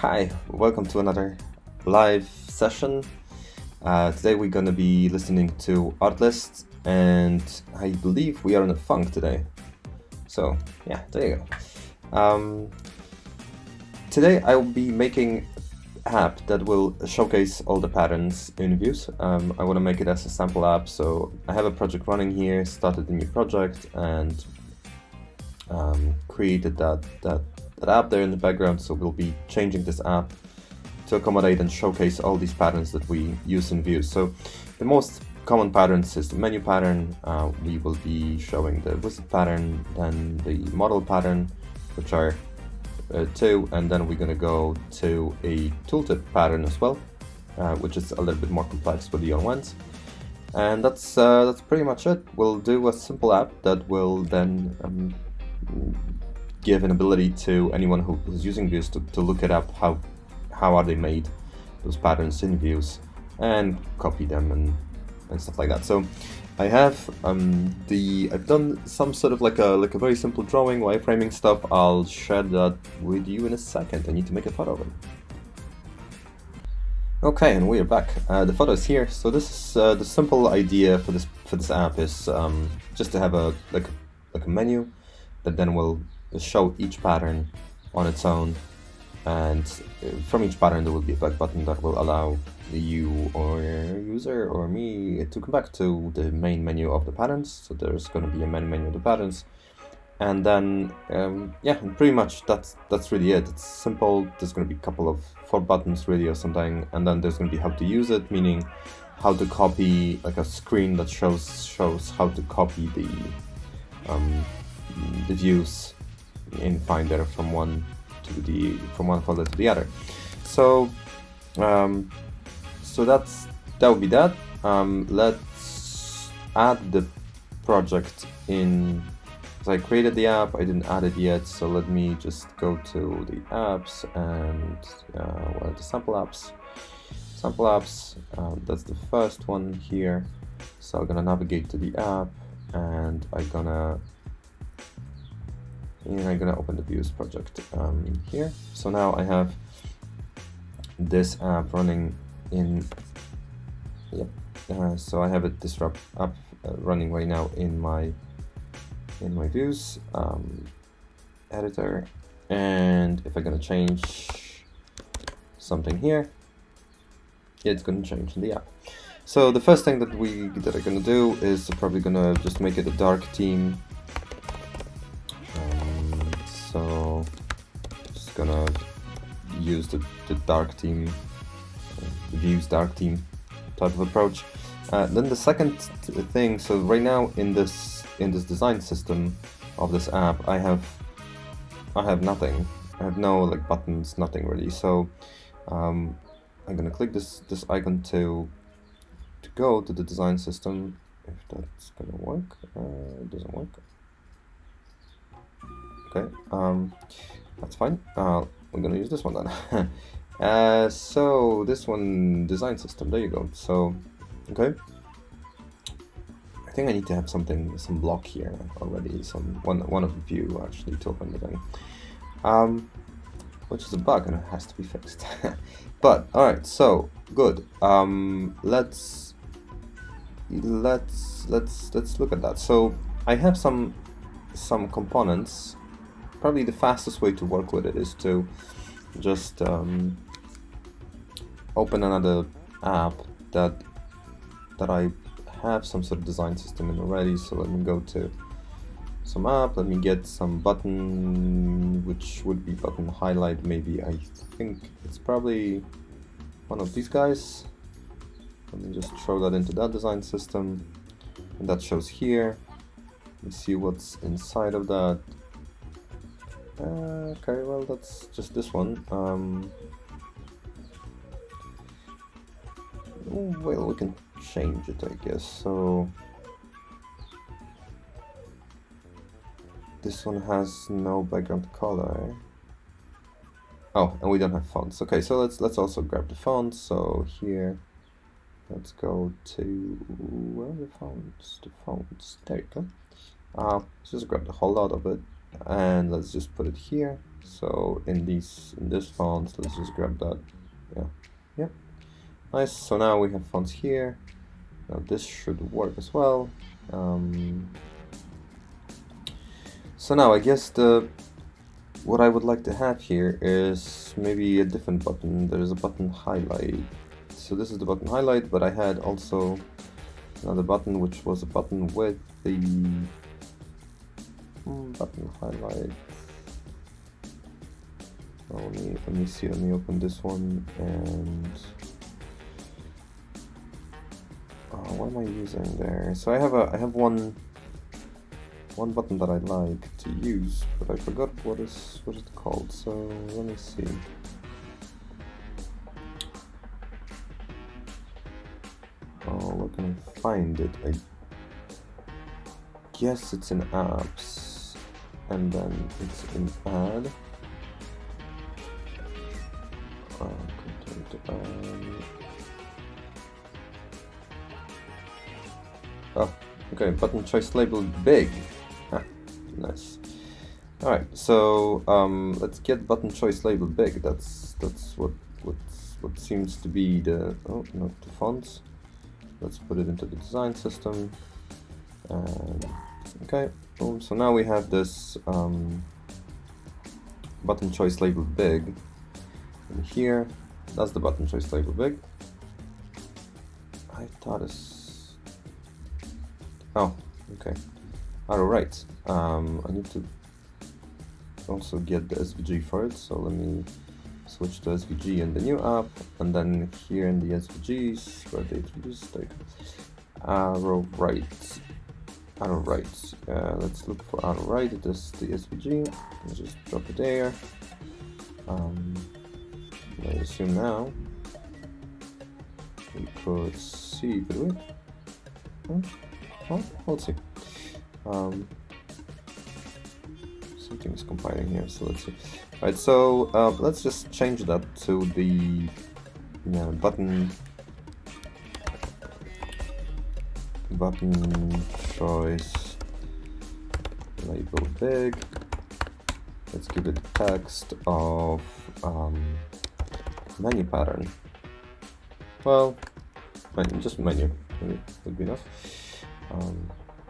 Hi, welcome to another live session. Today we're going to be listening to Artlist, and I believe we are in a funk today. So yeah, there you go. Today I will be making an app that will showcase all the patterns in views. I want to make it as a sample app, so I have a project running here, started a new project, and created that app there in the background. So we'll be changing this app to accommodate and showcase all these patterns that we use in views. So the most common patterns is the menu pattern. We will be showing the wizard pattern, then the model pattern, which are two, and then we're going to go to a tooltip pattern as well, which is a little bit more complex with the ones. And that's pretty much it. We'll do a simple app that will then give an ability to anyone who's using views to look it up, how are they made, those patterns in views, and copy them and stuff like that. So I have I've done some sort of like a very simple drawing, wireframing stuff. I'll share that with you in a second. I need to make a photo of it. Okay, and we're back. The photo is here. So this is the simple idea for this app is just to have a menu that then will show each pattern on its own, and from each pattern there will be a back button that will allow you or your user or me to come back to the main menu of the patterns. So there's going to be a main menu of the patterns, and then yeah, pretty much that's really it. It's simple. There's going to be a couple of 4 buttons really or something, and then there's going to be how to use it, meaning how to copy, like a screen that shows how to copy the views in Finder from one folder to the other. So that would be that. Let's add the project in. So I created the app, I didn't add it yet, so let me just go to the apps and what are the sample apps? That's the first one here. So I'm gonna navigate to the app, and I'm gonna open the views project here. So now I have this app running in. Yep. So I have this app running right now in my views editor, and if I'm gonna change something here, it's gonna change in the app. So the first thing that I'm gonna do is probably gonna just make it a dark theme. So just gonna use the dark theme, the views dark theme type of approach. Then the second thing, so right now in this design system of this app, I have nothing. I have no like buttons, nothing really. So I'm gonna click this icon to go to the design system. If that's gonna work, it doesn't work. Okay, that's fine. We're gonna use this one then. So this one, design system. There you go. So okay. I think I need to have some block here already. One of the view actually to open the thing, which is a bug and it has to be fixed. But all right, so good. Let's look at that. So I have some components. Probably the fastest way to work with it is to just open another app that I have some sort of design system in already. So let me go to some app, let me get some button, which would be button highlight maybe. I think it's probably one of these guys. Let me just throw that into that design system, and that shows here. Let me see what's inside of that. Okay, well that's just this one. Well, we can change it, I guess. So this one has no background color. Oh, and we don't have fonts. Okay, so let's also grab the fonts. So here, let's go to where are the fonts? The fonts. There you go. Let's just grab the whole lot of it, and let's just put it here. So in this font, let's just grab that. Yeah. Nice. So now we have fonts here. Now this should work as well. So now I guess what I would like to have here is maybe a different button. There is a button highlight. So this is the button highlight, but I had also another button which was a button with the button highlight. Oh, let me see. Let me open this one and what am I using there? So I have one button that I like to use, but I forgot what is it called. So let me see. Oh, where can I find it? I guess it's in apps, and then it's in add. Content add. Oh, okay. Button choice labeled big. Nice. All right, so let's get button choice labeled big. That's what seems to be the not the fonts. Let's put it into the design system. And okay, boom. So now we have this button choice labeled big. And here, that's the button choice labeled big. I thought it's okay. All right. I need to also get the SVG for it, so let me switch to SVG in the new app, and then here in the SVGs, where they introduced like arrow right. Let's look for arrow right. It is the SVG. Let's just drop it there. I assume now we could see. Could we? Well, let's see. Something is compiling here, so let's see. Alright, so let's just change that to the button choice label big. Let's give it text of menu pattern. Well, just menu would be enough.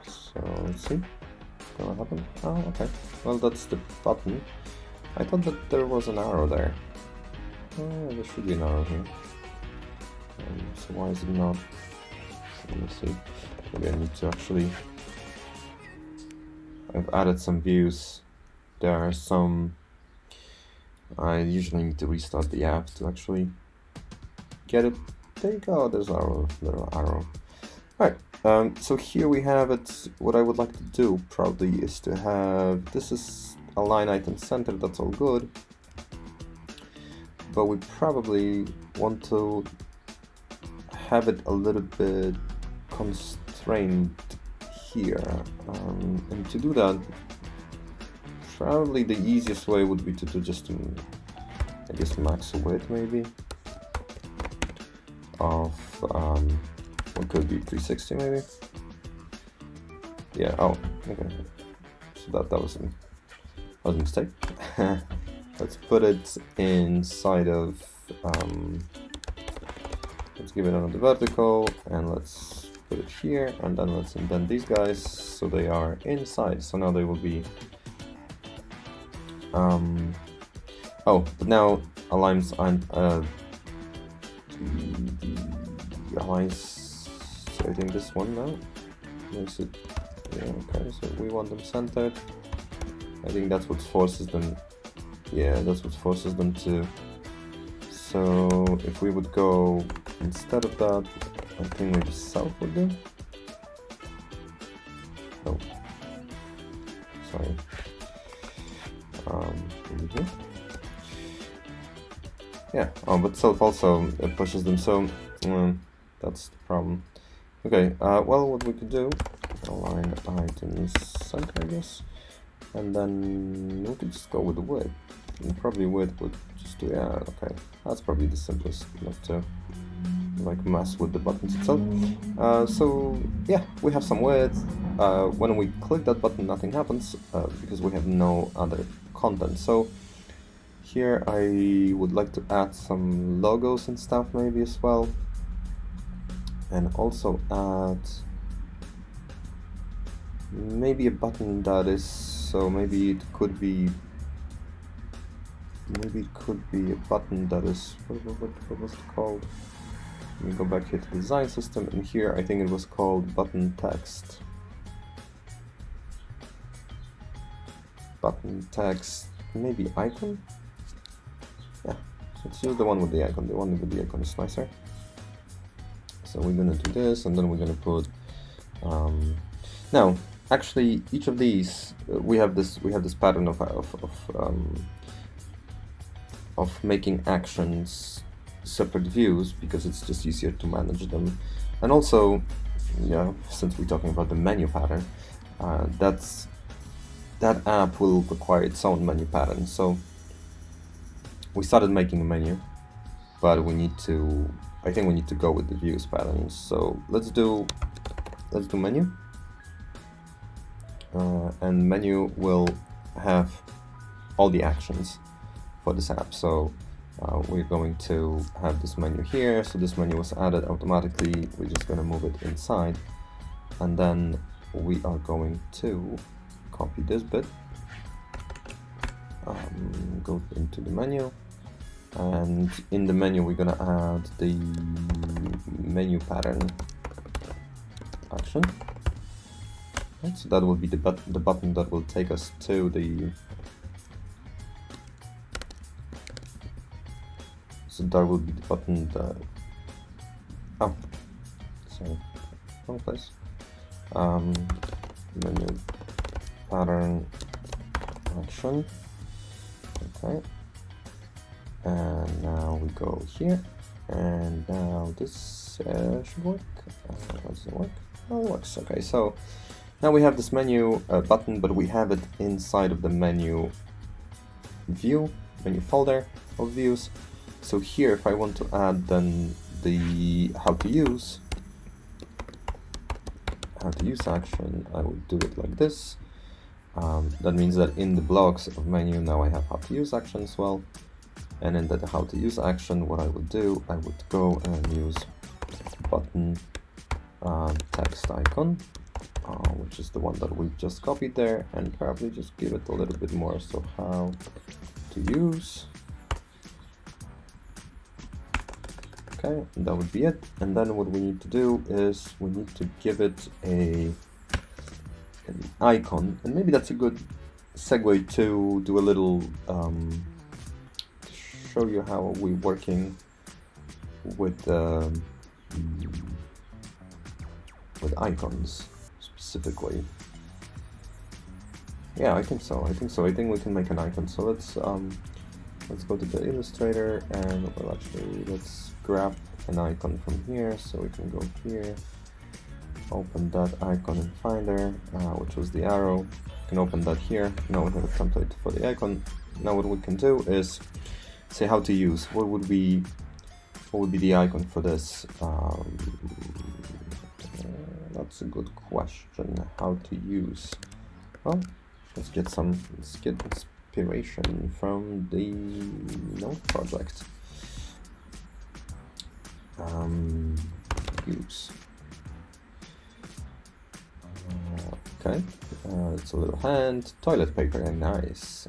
So let's see what's gonna happen. Oh, okay. Well, that's the button. I thought that there was an arrow there. Oh, there should be an arrow here. So why is it not? Let me see. Maybe I need to actually. I've added some views. There are some. I usually need to restart the app to actually get it. There you go. There's arrow. Little arrow. All right. So here we have it. What I would like to do probably is to have, this is a line item center, that's all good. But we probably want to have it a little bit constrained here. And to do that, probably the easiest way would be to do just, I guess, max width maybe of, what could be 360 maybe? Yeah, oh, okay. So that was a mistake. Let's put it inside of, let's give it another vertical, and let's put it here, and then let's indent these guys so they are inside. So now they will be, but now aligns aligns. I think this one now makes it, yeah, okay, so we want them centered. I think that's what forces them, that's what forces them to. So if we would go, instead of that, I think maybe south would do. Oh, sorry. Here. Yeah, but self also pushes them, so that's the problem. Okay, well, what we could do, align items center, I guess, and then we could just go with the width, and probably width would just do, okay, that's probably the simplest, not to like mess with the buttons itself. So yeah, we have some width. When we click that button, nothing happens because we have no other content. So Here I would like to add some logos and stuff maybe as well, and also add maybe a button that is, so maybe it could be a button that is, what was it called? Let me go back here to the design system, and here I think it was called button text. Button text, maybe icon? Yeah, let's use the one with the icon. The one with the icon is nicer. So we're gonna do this, and then we're gonna put. Now, actually, each of these we have this pattern of making actions separate views because it's just easier to manage them, and also, yeah, since we're talking about the menu pattern, that app will require its own menu pattern. So we started making a menu, but I think we need to go with the views pattern. So let's do menu, and menu will have all the actions for this app. So we're going to have this menu here. So this menu was added automatically. We're just going to move it inside, and then we are going to copy this bit, go into the menu, and in the menu we're gonna add the menu pattern action. Right, so that will be the button that will take us to the. So that will be the button that. Oh, sorry, wrong place. Menu pattern action. Okay, and now we go here, and now this should work. Does it work? Oh, it works. Okay, so now we have this menu button, but we have it inside of the menu folder of views. So here, if I want to add then the how to use action, I would do it like this. That means that in the blocks of menu now I have how to use action as well, and in the how to use action, what I would do, I would go and use button text icon, which is the one that we just copied there, and probably just give it a little bit more. So how to use. Okay, that would be it. And then what we need to do is we need to give it an icon, and maybe that's a good segue to do a little show you how we're working with icons specifically. Yeah, I think so. I think we can make an icon. So let's go to the Illustrator, and let's grab an icon from here. So we can go here, open that icon in Finder, which was the arrow. You can open that here. Now we have a template for the icon. Now what we can do is say how to use. What would be the icon for this? That's a good question. How to use? Well, let's get inspiration from the Node project. Use. Okay, it's a little hand, toilet paper, nice.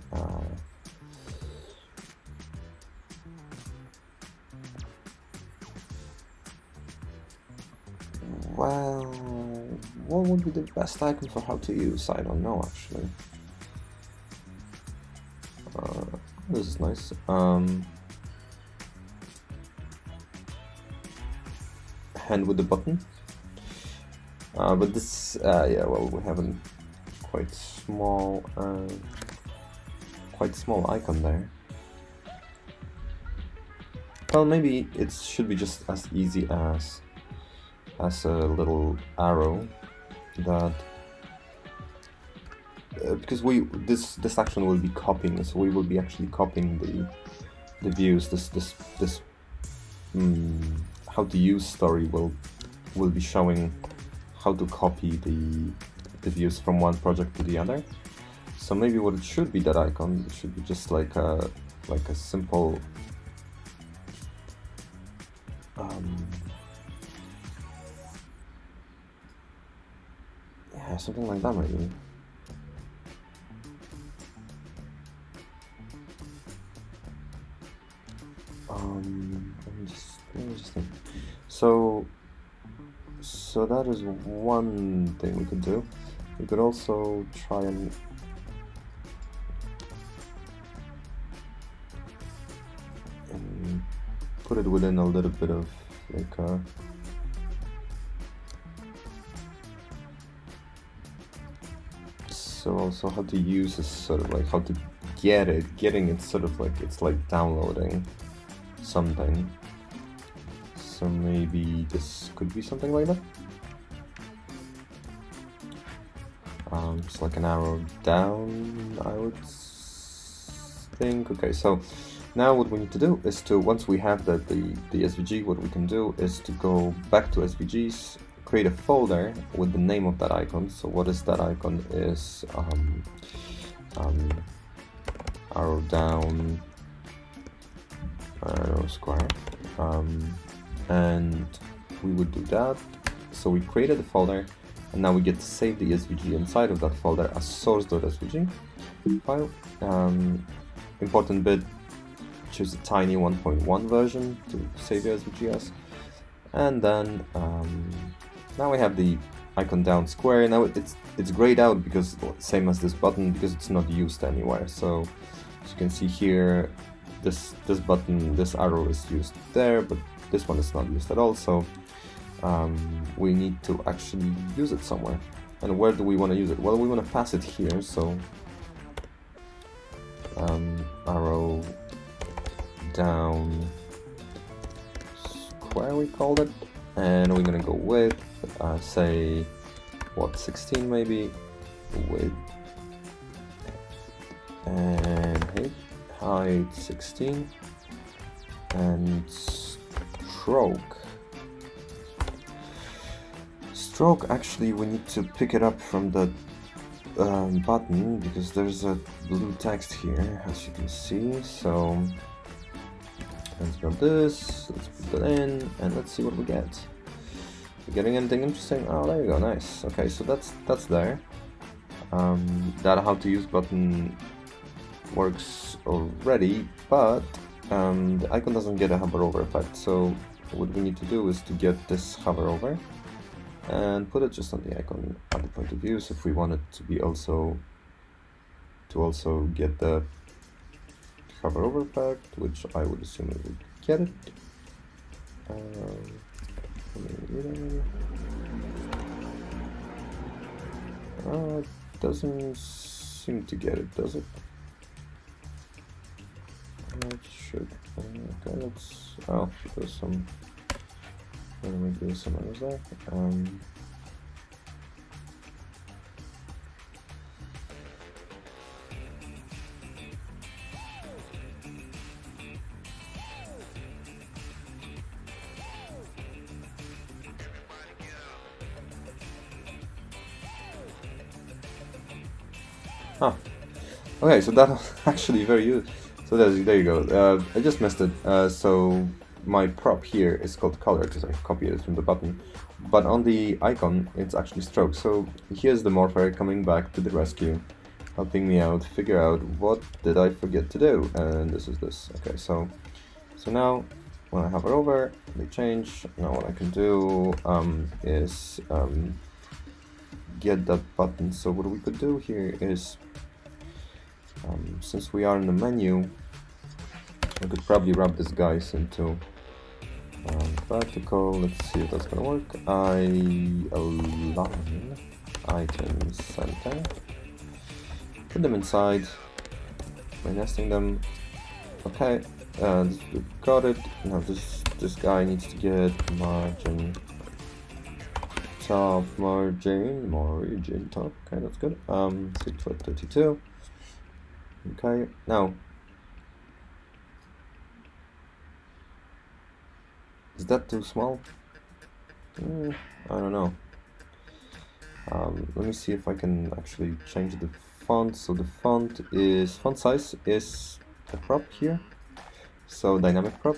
Well, what would be the best icon for how to use? I don't know actually. This is nice. Hand with the button. But this, yeah, well, we have a quite small icon there. Well, maybe it should be just as easy as a little arrow that because this action will be copying, so we will be actually copying the views. This how to use story will be showing how to copy the views from one project to the other. So maybe what it should be, that icon, it should be just like like a simple yeah, something like that maybe. Let me just think. So that is one thing we could do. We could also try and put it within a little bit of like so also how to use is sort of like how to getting it sort of like it's like downloading something. So maybe this could be something like that. Just like an arrow down, I would think. Okay, so now what we need to do is to, once we have the SVG, what we can do is to go back to SVGs, create a folder with the name of that icon. So what is that icon is arrow down, arrow square, and we would do that. So we created the folder, and now we get to save the SVG inside of that folder as source.svg file. Important bit, choose a tiny 1.1 version to save your SVG as. And then now we have the icon down square. Now it's grayed out because same as this button, because it's not used anywhere. So as you can see here, this button, this arrow is used there, but this one is not used at all. So we need to actually use it somewhere. And where do we want to use it? Well, we want to pass it here. So arrow down square, we called it, and we're gonna go with say what, 16 maybe, width and height 16, and stroke actually we need to pick it up from the button, because there's a blue text here, as you can see. So let's grab this, let's put that in, and let's see what we get. We're getting anything interesting? Oh, there you go, nice. Okay, so that's there. That how to use button works already, but the icon doesn't get a hover over effect. So what we need to do is to get this hover over and put it just on the icon at the point of view. So if we want it to be also get the hover over effect, which I would assume it would get it. It doesn't seem to get it, does it? It should. Okay, let's. Oh, there's some. Maybe there's some others there. Okay, so that was actually very useful. So there you go. I just missed it. So my prop here is called color because I copied it from the button, but on the icon it's actually stroke. So here's the morpher coming back to the rescue, helping me out figure out what did I forget to do, and this is this. Okay, so now when I hover over, they change. Now what I can do is get that button. So what we could do here is, since we are in the menu, I could probably wrap this guys into vertical. Let's see if that's gonna work. I align items center, put them inside by nesting them. Okay, we've got it. Now this guy needs to get margin top, margin top. Okay, that's good. 6.32. Okay, now is that too small? I don't know. Let me see if I can actually change the font. So the font size is a prop here. So dynamic prop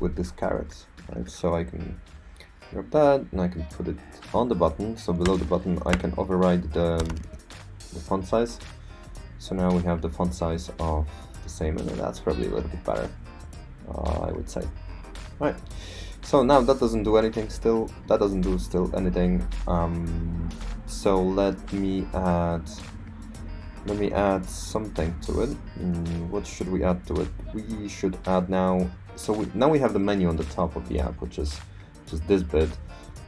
with this caret, right? So I can grab that and I can put it on the button. So below the button I can override the font size. So now we have the font size of the same, and that's probably a little bit better, I would say. Right. So now that doesn't do anything still. That doesn't do still anything. So let me add something to it. What should we add to it? We should add now. So now we have the menu on the top of the app, which is just this bit.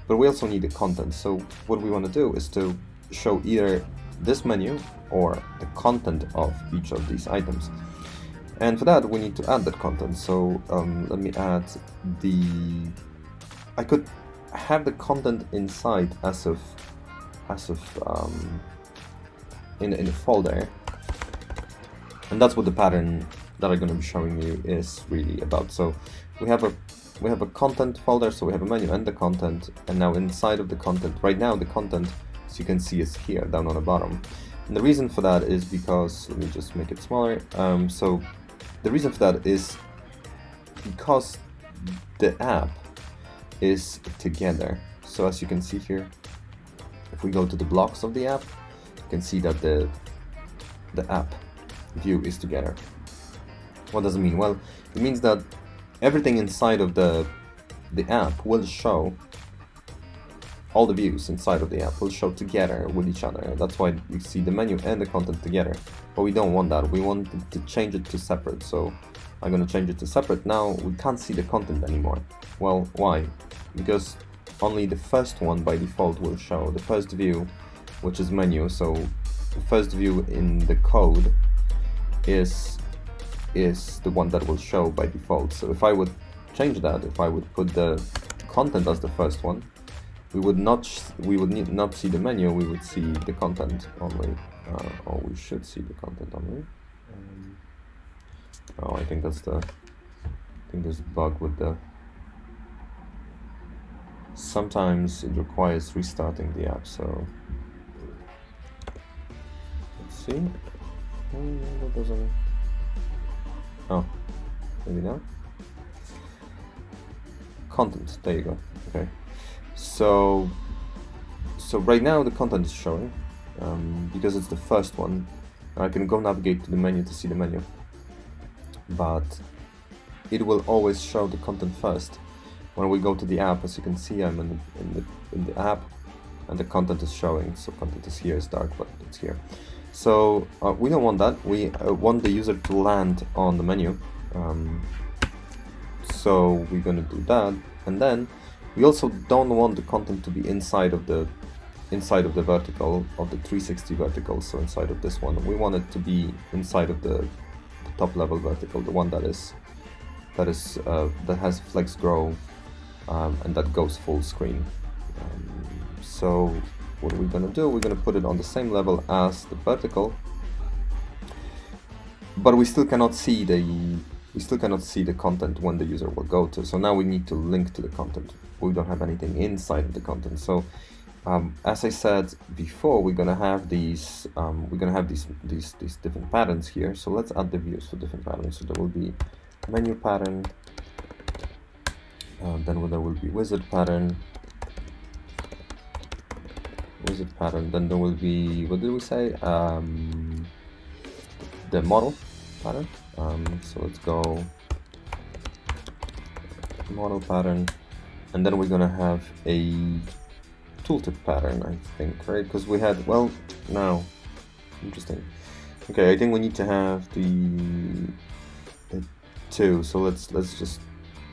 But we also need the content. So what we want to do is to show either this menu or the content of each of these items. And for that, we need to add that content. So let me add I could have the content inside in a folder, and that's what the pattern that I'm going to be showing you is really about. So we have a content folder, so we have a menu and the content, and now inside of the content, right now the content, as you can see, is here down on the bottom. And the reason for that is because, let me just make it smaller. So the reason for that is because the app is together. So as you can see here, if we go to the blocks of the app, you can see that the app view is together. What does it mean? Well, it means that everything inside of the app will show, all the views inside of the app will show together with each other. That's why you see the menu and the content together. But we don't want that. We want to change it to separate. So I'm going to change it to separate. Now we can't see the content anymore. Well, why? Because only the first one by default will show. The first view, which is menu. So the first view in the code is the one that will show by default. So if I would change that, if I would put the content as the first one, we would not see the menu. We would see the content only, or we should see the content only. Oh, I think there's a bug with the. Sometimes it requires restarting the app. So let's see. That doesn't. Oh, maybe now. Content. There you go. Okay. So right now the content is showing because it's the first one. I can go navigate to the menu to see the menu, but it will always show the content first. When we go to the app, as you can see, I'm in the app, and the content is showing. So content is here. It's dark, but it's here. So we don't want that. We want the user to land on the menu. So we're gonna do that, and then we also don't want the content to be inside of the vertical of the 360 vertical. So inside of this one, we want it to be inside of the top level vertical, the one that has flex grow and that goes full screen. So what we're gonna do, we're gonna put it on the same level as the vertical, but we still cannot see the content when the user will go to. So now we need to link to the content. We don't have anything inside of the content. So as I said before, we're gonna have these different patterns here. So let's add the views for different patterns. So there will be menu pattern, then there will be wizard pattern, then there will be, what did we say, the model pattern. So let's go model pattern, and then we're gonna have a tooltip pattern, I think, right? Because we had, well, now, interesting. Okay, I think we need to have the two. So let's just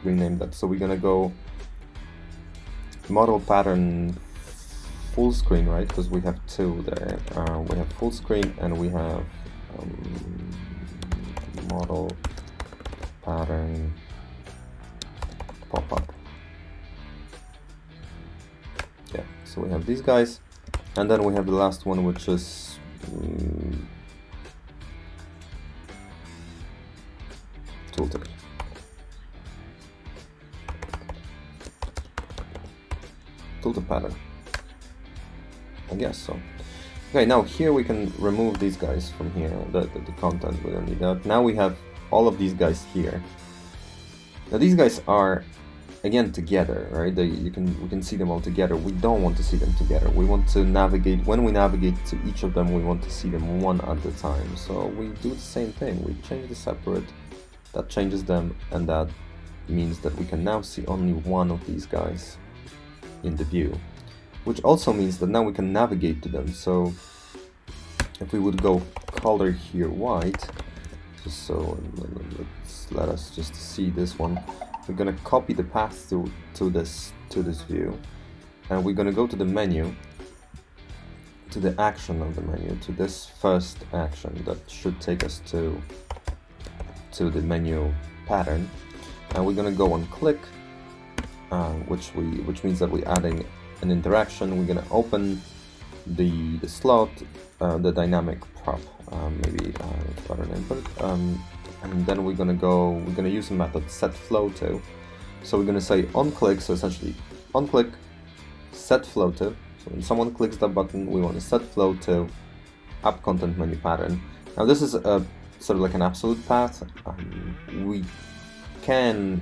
rename that. So we're gonna go model pattern full screen, right? Because we have two there. We have full screen and we have model pattern pop-up. Yeah, so we have these guys, and then we have the last one, which is tooltip. Tooltip pattern, I guess so. Okay, now here we can remove these guys from here, the content, we don't need that. Now we have all of these guys here. Now these guys are, again, together, right? We can see them all together. We don't want to see them together. We want to navigate, when we navigate to each of them, we want to see them one at a time. So we do the same thing. We change the separate, that changes them, and that means that we can now see only one of these guys in the view. Which also means that now we can navigate to them. So if we would go color here white, just so let us just see this one. We're gonna copy the path to this view, and we're gonna go to the menu, to the action of the menu, to this first action that should take us to the menu pattern, and we're gonna go on click, which means that we're adding an interaction. We're gonna open the slot, the dynamic prop, maybe better name for it, and then we're gonna use a method set flow to. So we're gonna say on click, so essentially on click set flow to. So when someone clicks that button, we want to set flow to app content menu pattern. Now this is a sort of like an absolute path. We can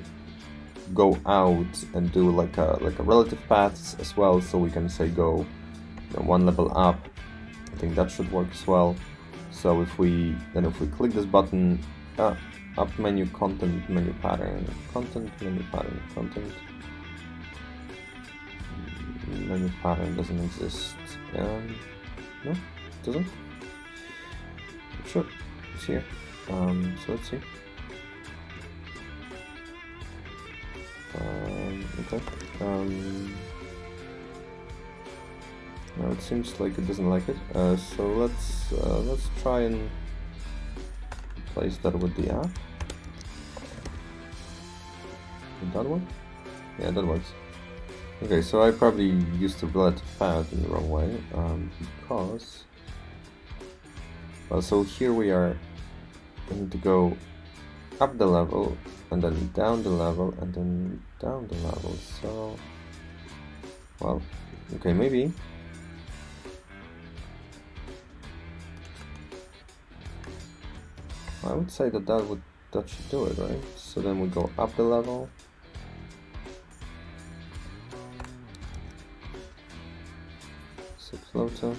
go out and do like a relative paths as well, so we can say go one level up. I think that should work as well. So if we click this button, up menu content menu pattern, content menu pattern, content menu pattern doesn't exist. No, it doesn't. Sure, it's here. So let's see. Okay. No, it seems like it doesn't like it. So let's try and replace that with the app. Did that work? Yeah, that works. Okay, so I probably used the relative path in the wrong way, because so here we are. We need to go up the level, and then down the level, and then down the level. So, well, okay, maybe. I would say that should do it, right? So then we go up the level. Set flow to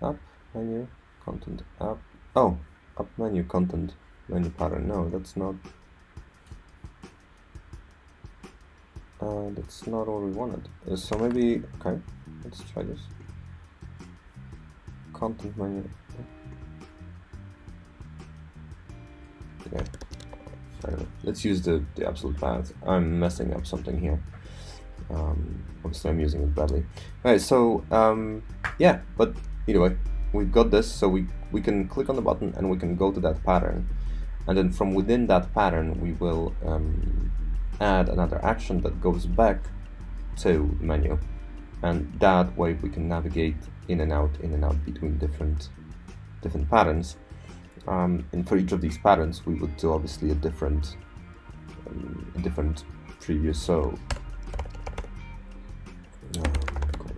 up menu content up. Oh, up menu content menu pattern. No, that's not. That's not what we wanted. So maybe, okay, let's try this. Content menu. Okay, I don't know. Let's use the absolute path. I'm messing up something here. Obviously I'm using it badly. Alright, so yeah, but either way, we've got this, so we can click on the button and we can go to that pattern, and then from within that pattern we will add another action that goes back to the menu, and that way we can navigate in and out between different patterns. And for each of these patterns, we would do obviously a different preview. So,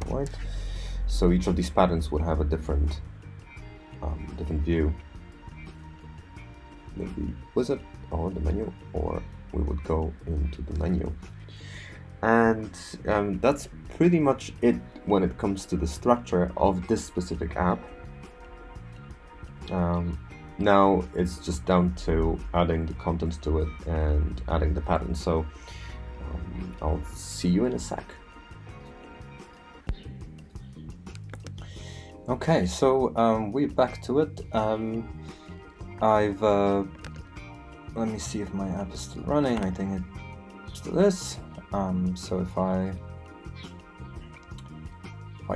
white. So each of these patterns would have a different view. Maybe wizard or the menu, or we would go into the menu. And that's pretty much it when it comes to the structure of this specific app. Now it's just down to adding the contents to it and adding the pattern. So I'll see you in a sec. Okay, so we're back to it. Let me see if my app is still running. I think it still is. So if I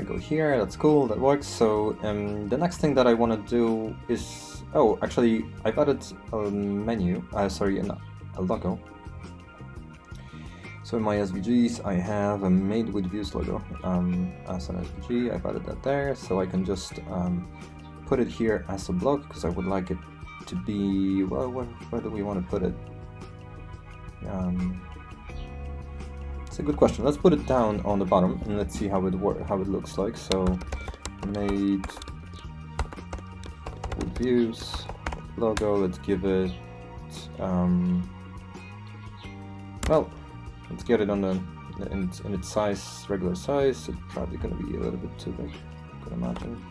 go here, that's cool, that works. So the next thing that I want to do is, actually I've added a menu, a logo. So in my SVGs I have a made with views logo as an SVG. I've added that there, so I can just put it here as a block, because I would like it to be, well, where do we want to put it? It's a good question. Let's put it down on the bottom and let's see how it looks like. So made with views logo. Let's give it well, let's get it on the in its size, regular size. It's probably going to be a little bit too big, I could imagine.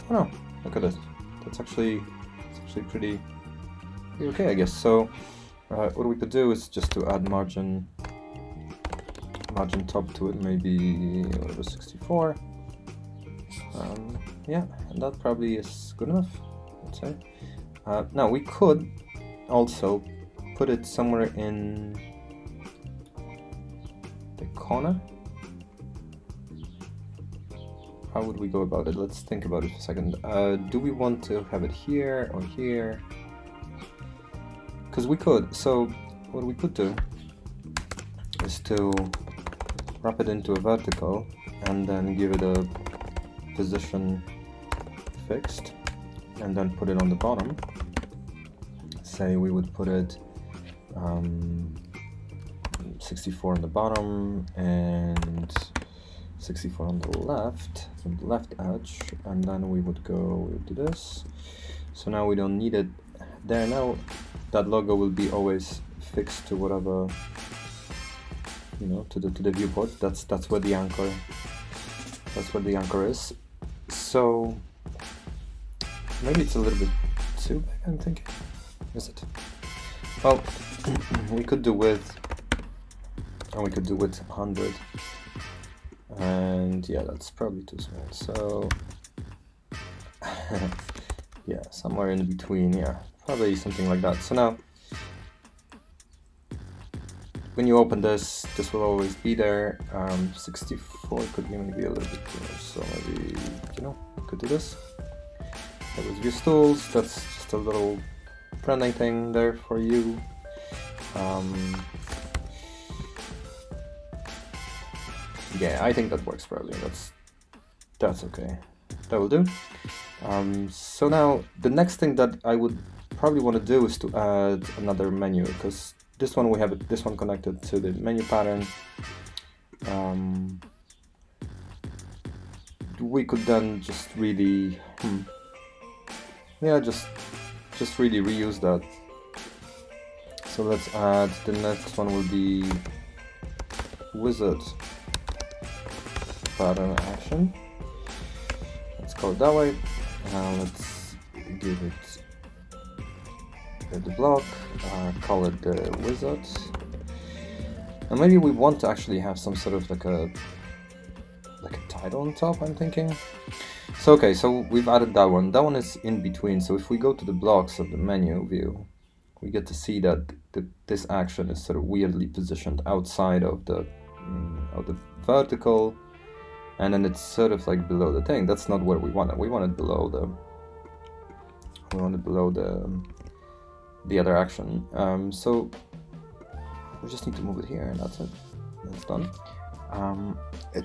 Oh no, look at this. That's actually pretty okay, I guess. So what we could do is just to add margin top to it, maybe whatever, 64. Yeah, and that probably is good enough, I'd say. Now we could also put it somewhere in the corner. How would we go about it? Let's think about it for a second. Do we want to have it here or here? Because we could. So what we could do is to wrap it into a vertical and then give it a position fixed and then put it on the bottom. Say we would put it 64 on the bottom and 64 on the left, from the left edge, and then we would do this. So now we don't need it there. Now that logo will be always fixed to whatever, you know, to the viewport. That's where the anchor. That's where the anchor is. So maybe it's a little bit too big, I'm thinking. Is it? Well, we could do width, and we could do width 100. And yeah, that's probably too small. So yeah, somewhere in between. Yeah, probably something like that. So now, when you open this will always be there. 64 could be maybe a little bit too much. So maybe, you know, we could do this. That was view tools. That's just a little branding thing there for you. Yeah, I think that works probably. That's okay. That will do. So now the next thing that I would probably want to do is to add another menu, because this one we have this one connected to the menu pattern. We could then just really, yeah, just really reuse that. So let's add, the next one will be wizard pattern action. Let's call it that way. Let's give it the block, call it the wizard. And maybe we want to actually have some sort of like a title on top, I'm thinking. So okay, so we've added that one. That one is in between. So if we go to the blocks of the menu view, we get to see that this action is sort of weirdly positioned outside of the vertical, and then it's sort of like below the thing. That's not where we want it. We want it below the other action. So we just need to move it here, and that's it. That's done.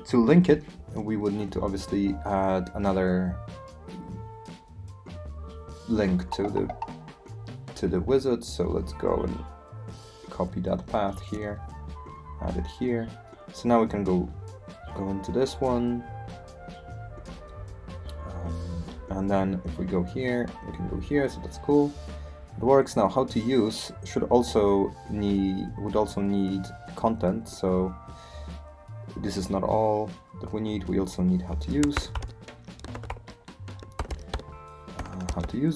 To link it, we would need to obviously add another link to the wizard. So let's go and copy that path here, add it here. So now we can go into this one, and then if we go here, we can go here. So that's cool. It works. Now how to use would also need content. So this is not all that we need. We also need how to use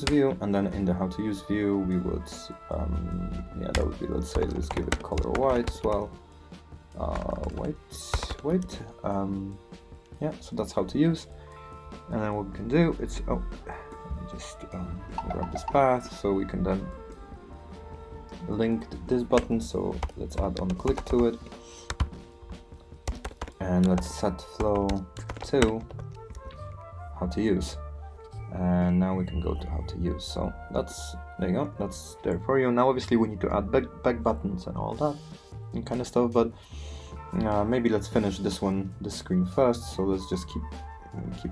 view, and then in the how to use view we would yeah, that would be, let's say, let's give it color white as well. White. Yeah, so that's how to use. And then what we can do is just grab this path, so we can then link this button. So let's add on click to it, and let's set flow to how to use. And now we can go to how to use. So there you go, that's there for you. Now obviously we need to add back buttons and all that and kind of stuff, but maybe let's finish this screen first. So let's just keep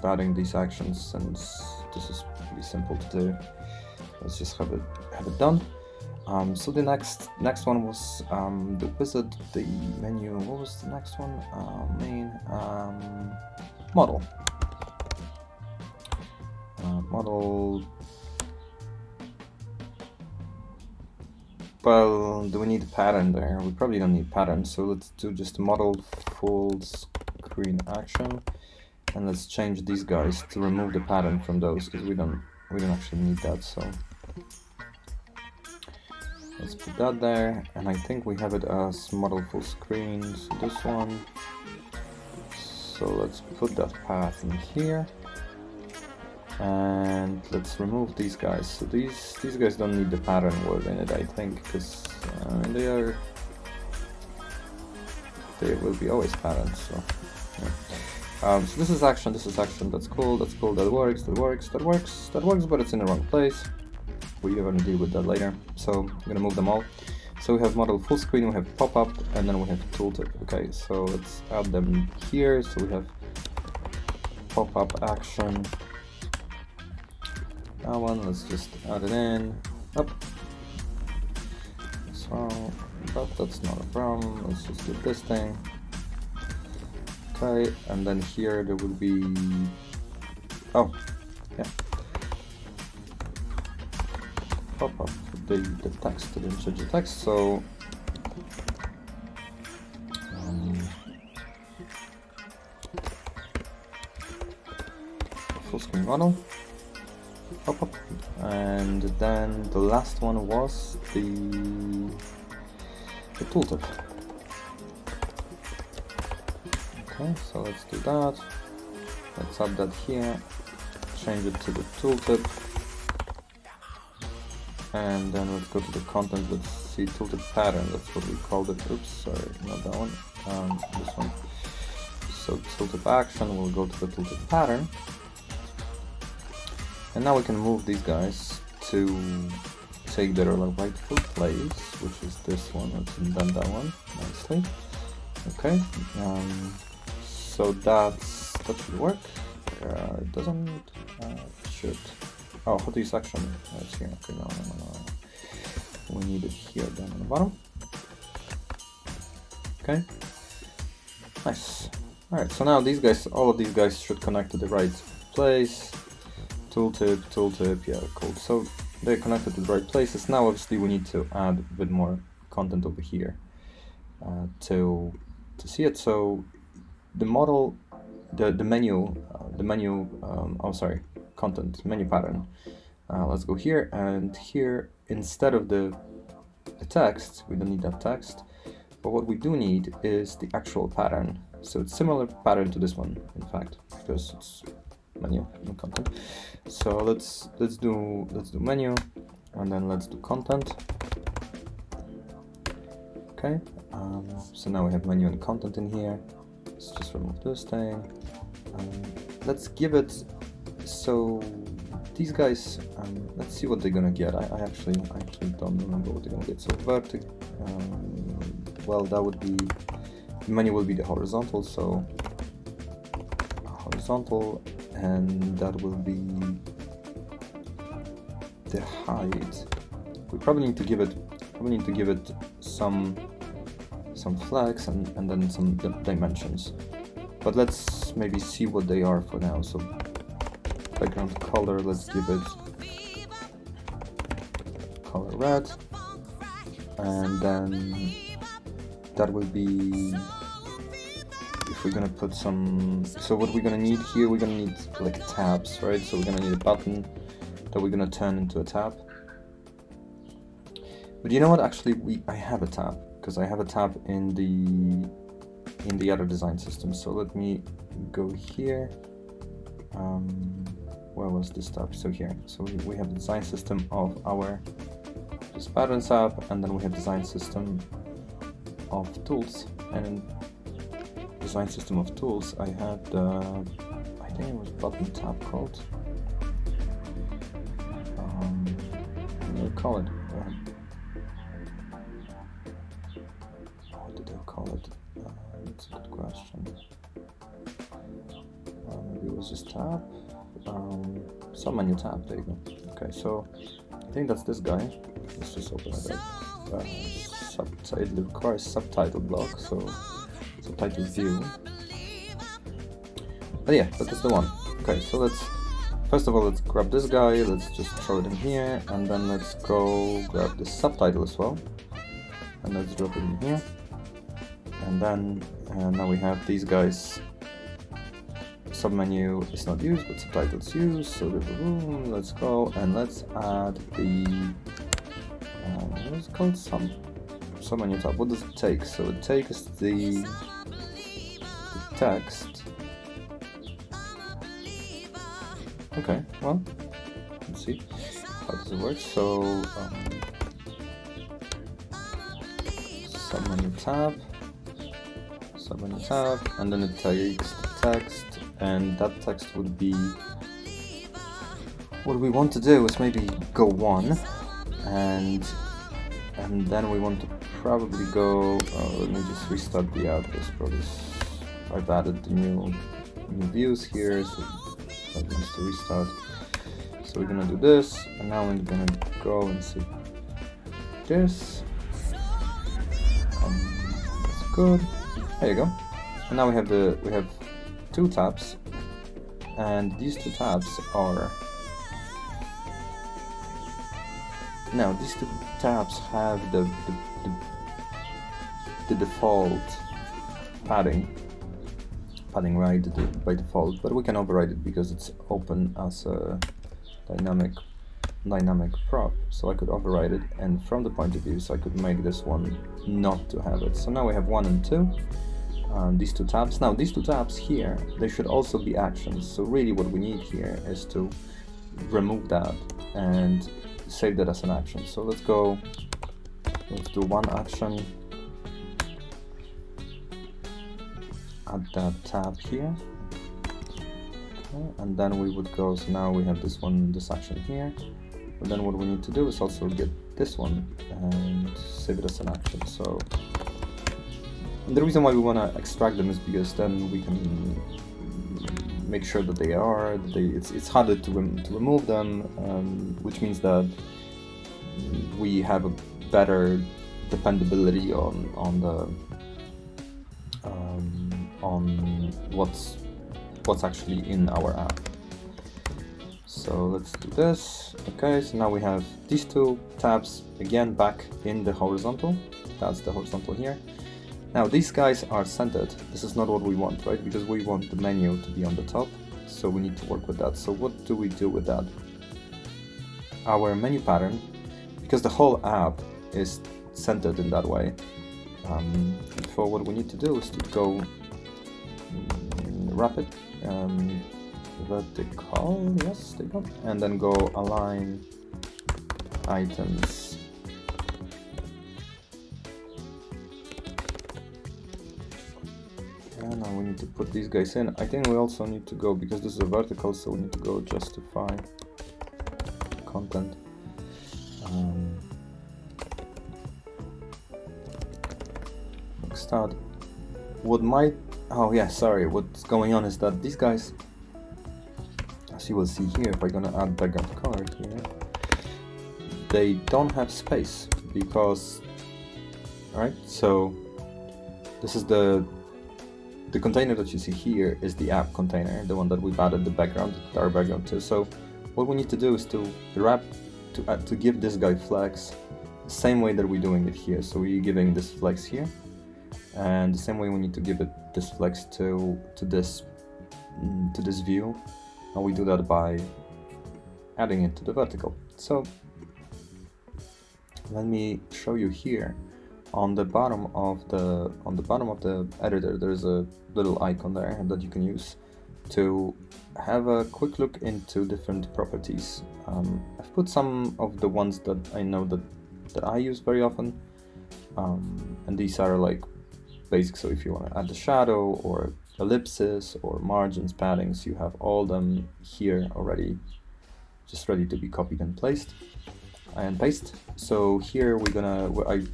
adding these actions, and this is pretty simple to do. Let's just have it done. So the next one was the wizard, the menu. What was the next one? Main model. Model. Well, do we need a pattern there? We probably don't need pattern, so let's do just model full screen action, and let's change these guys to remove the pattern from those, because we don't actually need that. So let's put that there, and I think we have it as model full screen. So this one. So let's put that path in here. And let's remove these guys. So these guys don't need the pattern word in it, I think, because they will be always patterns. So yeah. So this is action. That's cool. That works. But it's in the wrong place. We're gonna deal with that later. So I'm gonna move them all. So we have model full screen, we have pop-up, and then we have tooltip. Okay, so let's add them here. So we have pop-up action. That one, let's just add it in. Up. So, but that's not a problem. Let's just do this thing. Okay, and then here there will be. Oh, yeah. Pop up the text, didn't change the text. So full screen model. Pop up, and then the last one was the tooltip. Okay, so let's do that. Let's add that here, change it to the tooltip, and then let's go to the content. Let's see tooltip pattern. That's what we called it. Oops, sorry, not that one. This one. So tooltip action. We'll go to the tooltip pattern. And now we can move these guys to take their rightful place, which is this one. Let's indent that one nicely. Okay, so that should work. It doesn't. It should. Oh, how to use action? It's here. Okay, no. We need it here down on the bottom. Okay. Nice. All right. So now these guys, all of these guys, should connect to the right place. Tooltip, yeah, cool. So they're connected to the right places. Now obviously we need to add a bit more content over here to see it. So the model, the menu, content, menu pattern. Let's go here, and here instead of the text, we don't need that text, but what we do need is the actual pattern. So it's similar pattern to this one, in fact, because it's menu and content. So let's do menu, and then let's do content. Okay, so now we have menu and content in here. Let's just remove this thing. Let's give it, so these guys, let's see what they're gonna get. I actually don't remember what they're gonna get. So vertic, well, that would be, the menu will be the horizontal, so horizontal, and that will be the height. We probably need to give it some flex and then some dimensions. But let's maybe see what they are for now. So background color, let's give it color red, and then that will be, if we're gonna put some, so what we're gonna need here, we're gonna need like tabs, right? So we're gonna need a button that we're gonna turn into a tab. But you know what, actually I have a tab, because I have a tab in the other design system. So let me go here. Where was this tab? So here. So we have the design system of our this patterns app, and then we have design system of tools. And in design system of tools, I had I think it was button tab called. What do I call it? What did I call it? That's a good question. Maybe it was just tab. Some menu tab. There you go. Okay, so I think that's this guy. Let's just open it up. Subtitle, it requires subtitle block, so subtitle view. But yeah, that is the one. Okay, so let's first of all, let's grab this guy, let's just throw it in here, and then let's go grab the subtitle as well, and let's drop it in here. And then now we have these guys. Submenu is not used, but subtitles used. So let's go and let's add the what's it called? Submenu tab. What does it take? So it takes the text. Okay, well, let's see how does it work. So submenu tab, and then it takes the text, and that text would be, what we want to do is maybe go 1, and then we want to probably go, let me just restart the app, because probably I've added the new views here, so that needs to restart. So we're gonna do this, and now we're gonna go and see this. That's good. There you go. And now we have 2 tabs, and these 2 tabs are these 2 tabs have the default padding right by default, but we can override it because it's open as a dynamic prop. So I could override it, and from the point of view, so I could make this one not to have it. So now we have 1 and 2. These 2 tabs. Now these 2 tabs here, they should also be actions. So really what we need here is to remove that and save that as an action. So let's do 1 action, add that tab here, okay, and then we would go, so now we have this action here, but then what we need to do is also get this one and save it as an action. So and the reason why we want to extract them is because then we can make sure that it's harder to remove them, which means that we have a better dependability on what's actually in our app. So let's do this. Okay, so now we have these 2 tabs again back in the horizontal. That's the horizontal here. Now these guys are centered. This is not what we want, right? Because we want the menu to be on the top, so we need to work with that. So what do we do with that? Our menu pattern, because the whole app is centered in that way, for what we need to do is to go rapid, vertical, yes, there you go, and then go align items. Now we need to put these guys in. I think we also need to go, because this is a vertical, so we need to go justify content. Start. What's going on is that these guys, as you will see here, if I'm gonna add background color here, they don't have space because, alright, so this is the container that you see here is the app container, the one that we've added our background to. So what we need to do is to give this guy flex the same way that we're doing it here. So we're giving this flex here, and the same way we need to give it this flex to this view, and we do that by adding it to the vertical. So let me show you here. On the bottom of the editor, there's a little icon there that you can use to have a quick look into different properties. I've put some of the ones that I know that I use very often, and these are like basic. So if you want to add the shadow or ellipses or margins, paddings, you have all them here already, just ready to be copied and paste. So here I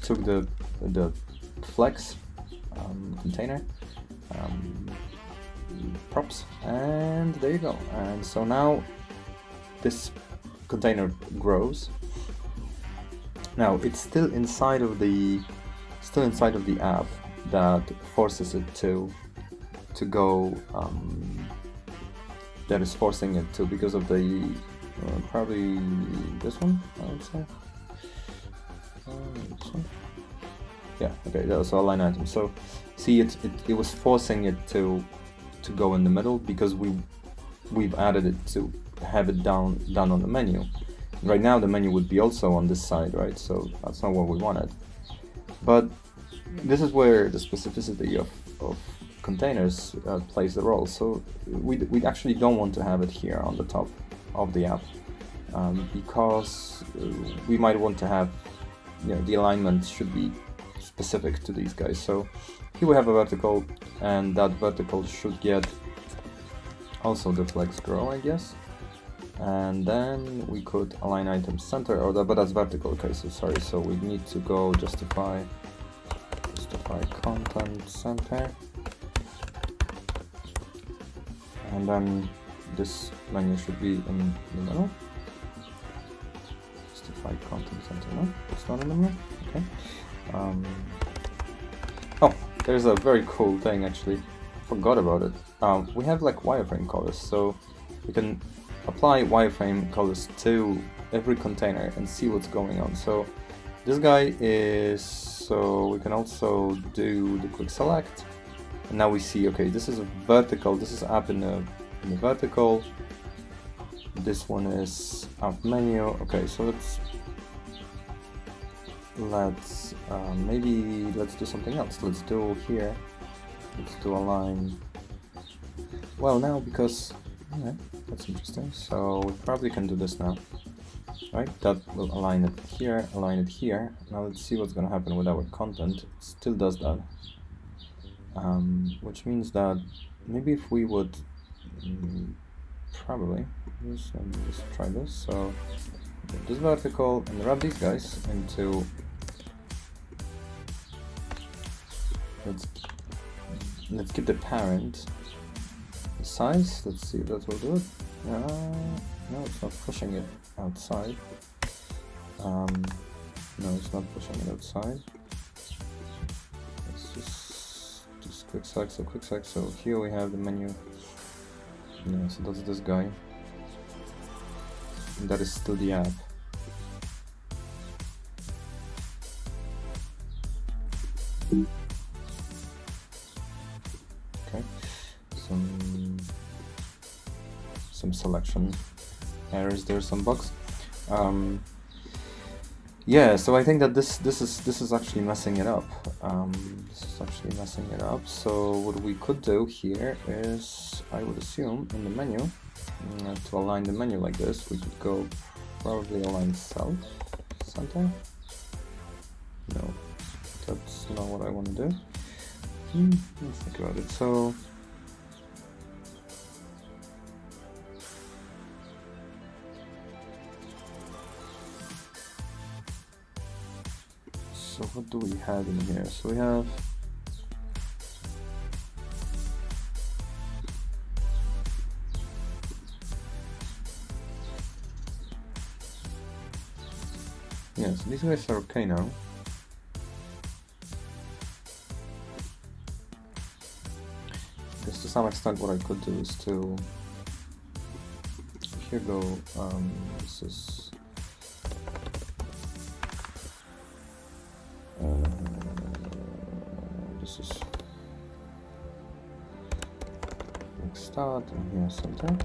took the flex container props, and there you go. And so now this container grows. Now it's still inside of the app that forces it to go that is forcing it to, because of the probably this one, I would say. This one. Yeah, okay, that was a line item. So see, it was forcing it to go in the middle because we've added it to have it done on the menu. Right now the menu would be also on this side, right? So that's not what we wanted. But this is where the specificity of containers plays the role. So we actually don't want to have it here on the top of the app because we might want to have, the alignment should be specific to these guys. So here we have a vertical, and that vertical should get also the flex grow, I guess. And then we could align item center, but that's vertical. Okay, so sorry. So we need to go justify content center, and then this menu should be in the middle. Justify content center. No, it's not in the middle. Okay. Oh, there's a very cool thing actually. Forgot about it. We have like wireframe colors, so we can apply wireframe colors to every container and see what's going on. So this guy is, so we can also do the quick select, and now we see, okay, this is a vertical, this is up in the vertical, this one is up menu. Okay, so let's maybe let's do something else. Let's do here, let's do align. Well, now, because that's interesting, so we probably can do this now, right? That will align it here, align it here. Now let's see what's gonna happen with our content. It still does that, which means that maybe if we would probably let's try this. So this vertical and wrap these guys into, let's keep the parent size. Let's see if that will do it. No, it's not pushing it outside. No, it's not pushing it outside. Let's just quick select. So quick select. So here we have the menu. Yeah, so that's this guy. And that is still the app. Okay. Some selection errors there, some bugs. Yeah, so I think that this is actually messing it up. So what we could do here is, I would assume, in the menu, to align the menu like this, we could go probably align center. No, that's not what I want to do. Let's think about it. So what do we have in here? So we have so these guys are okay now. Because to some extent what I could do is to here go this is start, and here center.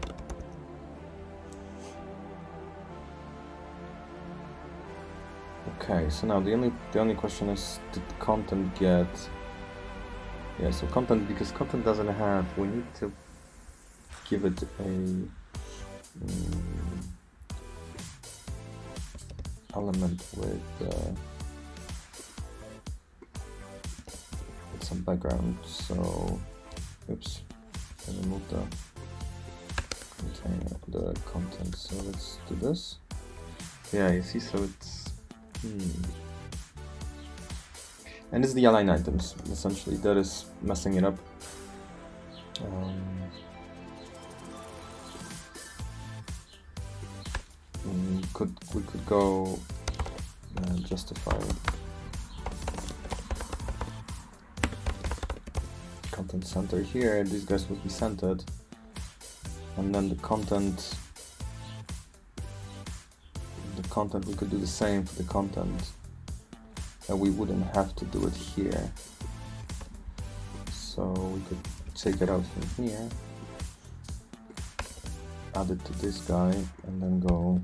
Okay, so now the only question is, did content get? Yeah, so content, because content doesn't have, we need to give it a element with some background. So, oops. And remove the container, the content. So let's do this. Yeah, you see, so it's and it's the align items essentially that is messing it up. We could go justify content center here. These guys will be centered. And then the content, we could do the same for the content, and we wouldn't have to do it here. So we could take it out from here, add it to this guy, and then go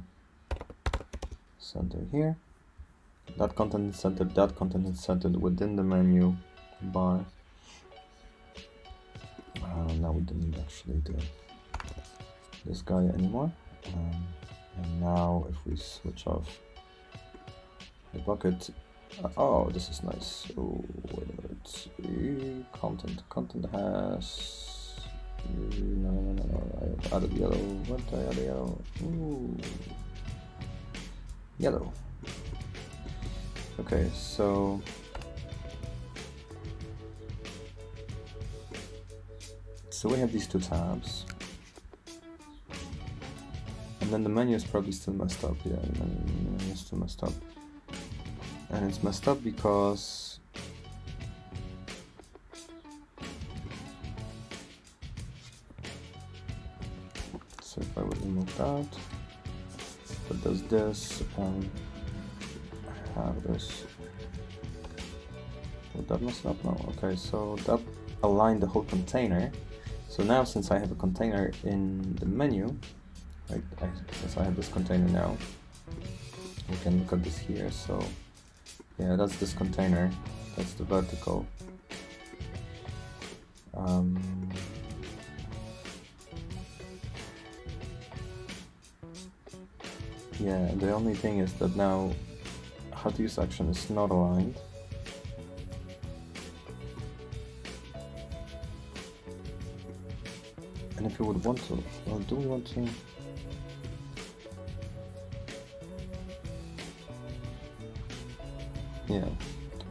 center here. That content is centered, that content is centered within the menu bar. Now we don't need actually this guy anymore. And now if we switch off the bucket, oh, this is nice. Oh, wait a minute. Content has, no, I added yellow. What did I add yellow? Ooh, yellow. Okay, so we have these two tabs, and then the menu is probably still messed up. Yeah, the menu is still messed up, and it's messed up because so if I would remove that does this and have this. Would that mess up? No. Okay, so that aligned the whole container. So now, since I have a container in the menu, right? Since I have this container now, we can look at this here. So yeah, that's this container. That's the vertical. Yeah, the only thing is that now how to use action is not aligned. And if we would want to, well, do we want to? Yeah,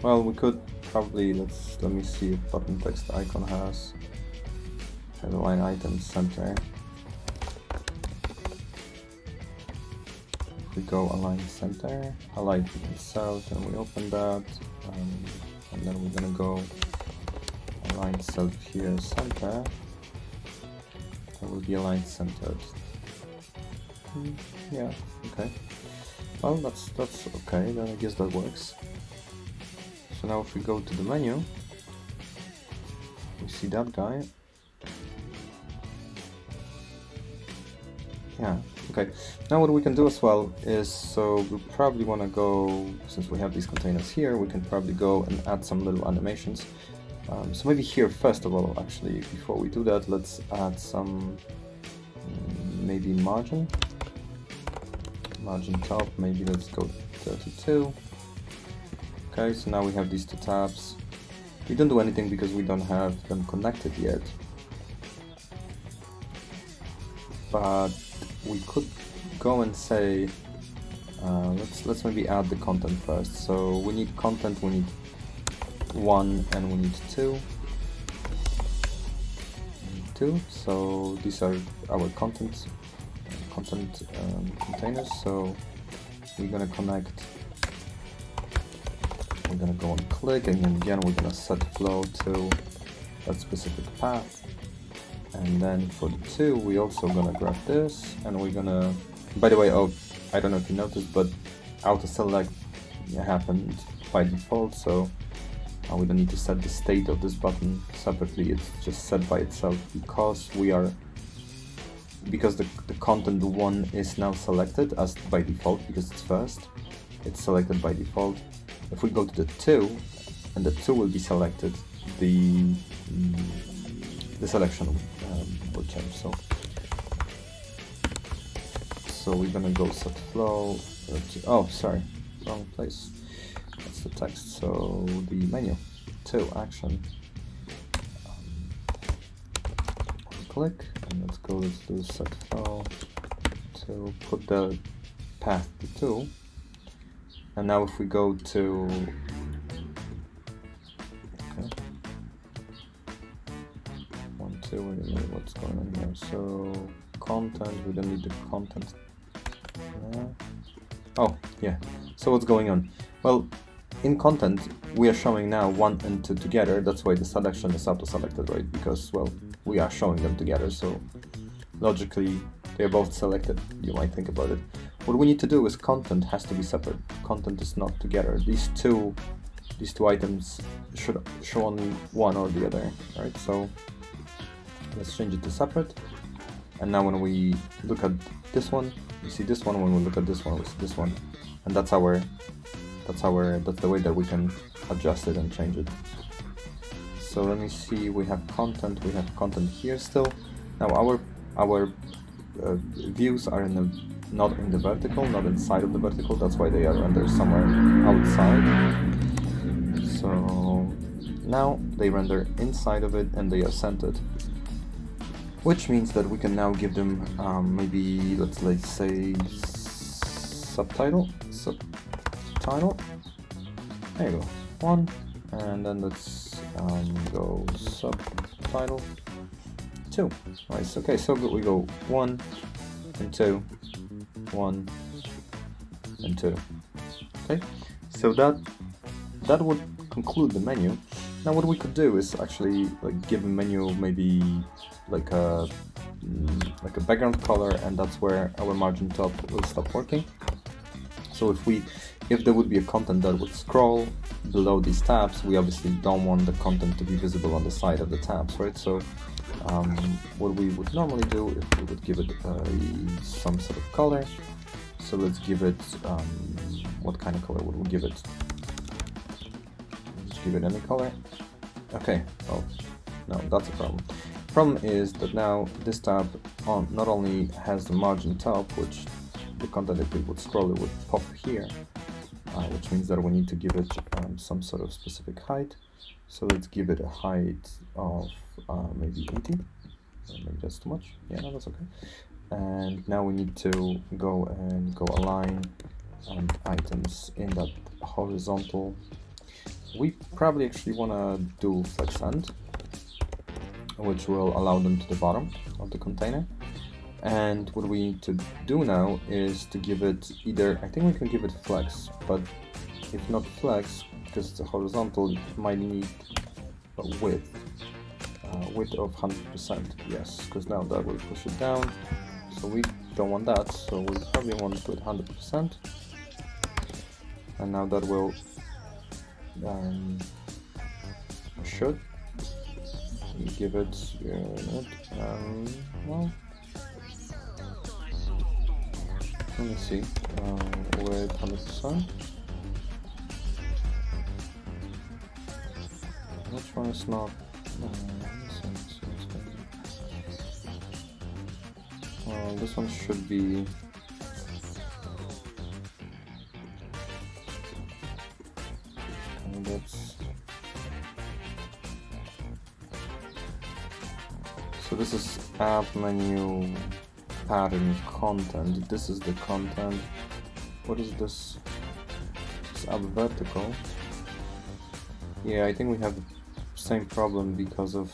well, we could probably, let me see if button text icon has align item center. If we go align center, align self, and we open that, and then we're gonna go align self here, center. That will be aligned centered. Yeah, okay. Well, that's okay, then I guess that works. So now if we go to the menu, we see that guy. Yeah, okay. Now what we can do as well is, so we probably want to go, since we have these containers here, we can probably go and add some little animations. So maybe here, first of all, actually, before we do that, let's add some, maybe margin top, maybe let's go 32. Okay, so now we have these two tabs. We don't do anything because we don't have them connected yet. But we could go and say, let's maybe add the content first. So we need content, we need 1 and we need 2. So these are our containers. So we're gonna connect. We're gonna go and click, and then again we're gonna set flow to that specific path. And then for the 2, we also gonna grab this, and we're gonna. By the way, oh, I don't know if you noticed, but auto select happened by default, so we don't need to set the state of this button separately. It's just set by itself because the content 1 is now selected as by default because it's first. It's selected by default. If we go to the 2, and the 2 will be selected, the selection will change. So we're gonna go set flow. Oh, sorry, wrong place. That's the text. So the menu 2 action. Click, and let's do set flow to put the path to 2. And now if we go to okay, 1, 2, we don't know what's going on here. So content, we don't need the content. Oh yeah. So what's going on? Well, in content we are showing now 1 and 2 together. That's why the selection is auto selected, right? Because, well, we are showing them together. So logically they're both selected, you might think about it. What we need to do is content has to be separate. Content is not together. These two items should show only one or the other, right? So let's change it to separate. And now when we look at this one, we see this one. When we look at this one, we see this one. And that's the way that we can adjust it and change it. So let me see, we have content here still. Now our views are not in the vertical, not inside of the vertical, that's why they are rendered somewhere outside. So now they render inside of it and they are centered. Which means that we can now give them maybe, let's say subtitle. There you go, 1, and then let's go subtitle 2. Nice. Okay, so we go 1 and 2, 1 and 2. Okay, so that would conclude the menu. Now what we could do is actually give a menu maybe like a background color, and that's where our margin top will stop working. So if there would be a content that would scroll below these tabs, we obviously don't want the content to be visible on the side of the tabs, right? So what we would normally do is we would give it some sort of color. So let's give it, what kind of color would we give it? Just give it any color. Okay, oh, no, that's a problem. Problem is that now this tab not only has the margin top, which the content, if it would scroll, it would pop here, which means that we need to give it some sort of specific height. So let's give it a height of maybe 80. Maybe that's too much. Yeah, no, that's okay. And now we need to go align items in that horizontal. We probably actually want to do flex end, which will allow them to the bottom of the container. And what we need to do now is to give it either, I think we can give it flex, but if not flex, because it's a horizontal, it might need a width of 100%, yes, because now that will push it down, so we don't want that, so we probably want to put 100%, and now that will, should give it, well, let me see, with 100%. Which one is not? This one should be. That's. So this is app menu. Pattern content. This is the content. What is this? It's up vertical. Yeah, I think we have the same problem because of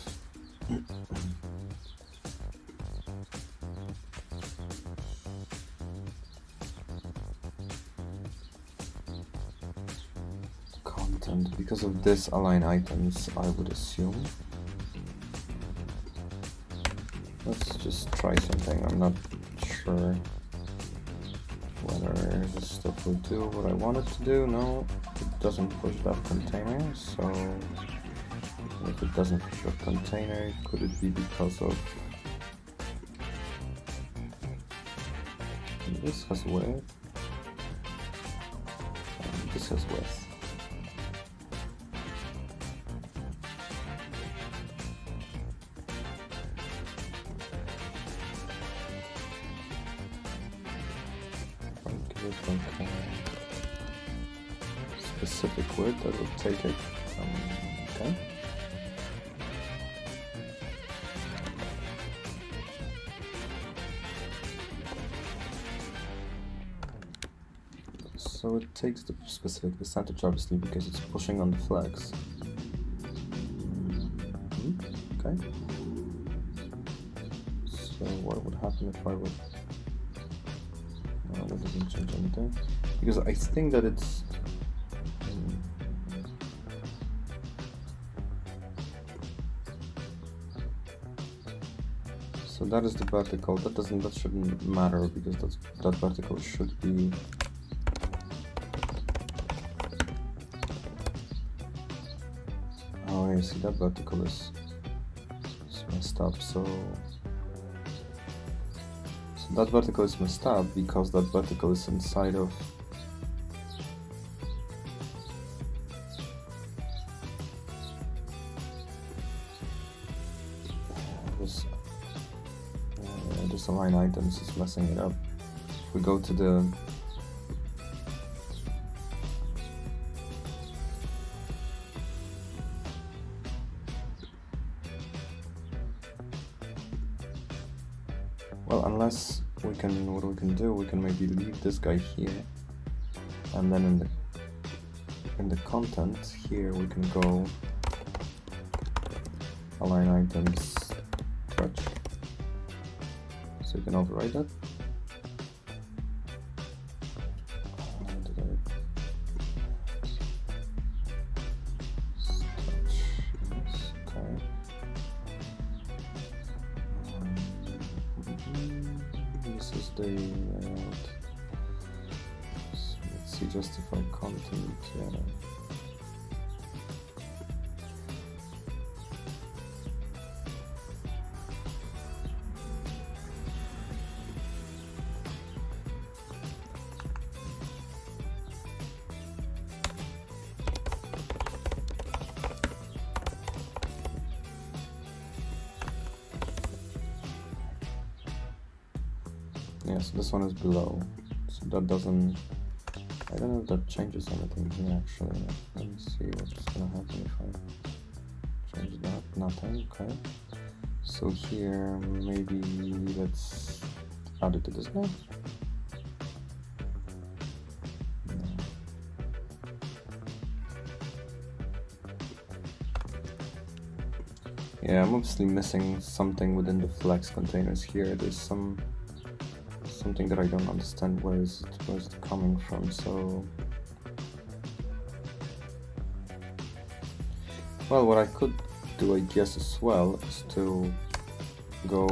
content. Because of this align items, I would assume. Let's just try something. I'm not sure whether this stuff will do what I want it to do. No, it doesn't push that container. So if it doesn't push that container, could it be because of this has width and this has width? Specific word that will take it. Okay. So it takes the specific percentage, obviously, because it's pushing on the flex. Okay. So what would happen if I would? No, that doesn't change anything, because I think that it's. So that is the vertical. That shouldn't matter because that vertical should be oh, I see, that vertical is messed up. So that vertical is messed up because that vertical is inside of this align items is messing it up. If we go to the well, unless we can, what we can do, we can maybe leave this guy here, and then in the content here we can go align items touch. So you can override that. This is the layout. So let's see, justify content. Yeah. Yes, this one is below, so that doesn't, I don't know if that changes anything here actually. Let me see what's gonna happen if I change that. Nothing. Okay, so here maybe let's add it to this guy. No. Yeah, I'm obviously missing something within the flex containers here. There's something that I don't understand. Where is it coming from? So, well, what I could do, I guess, as well, is to go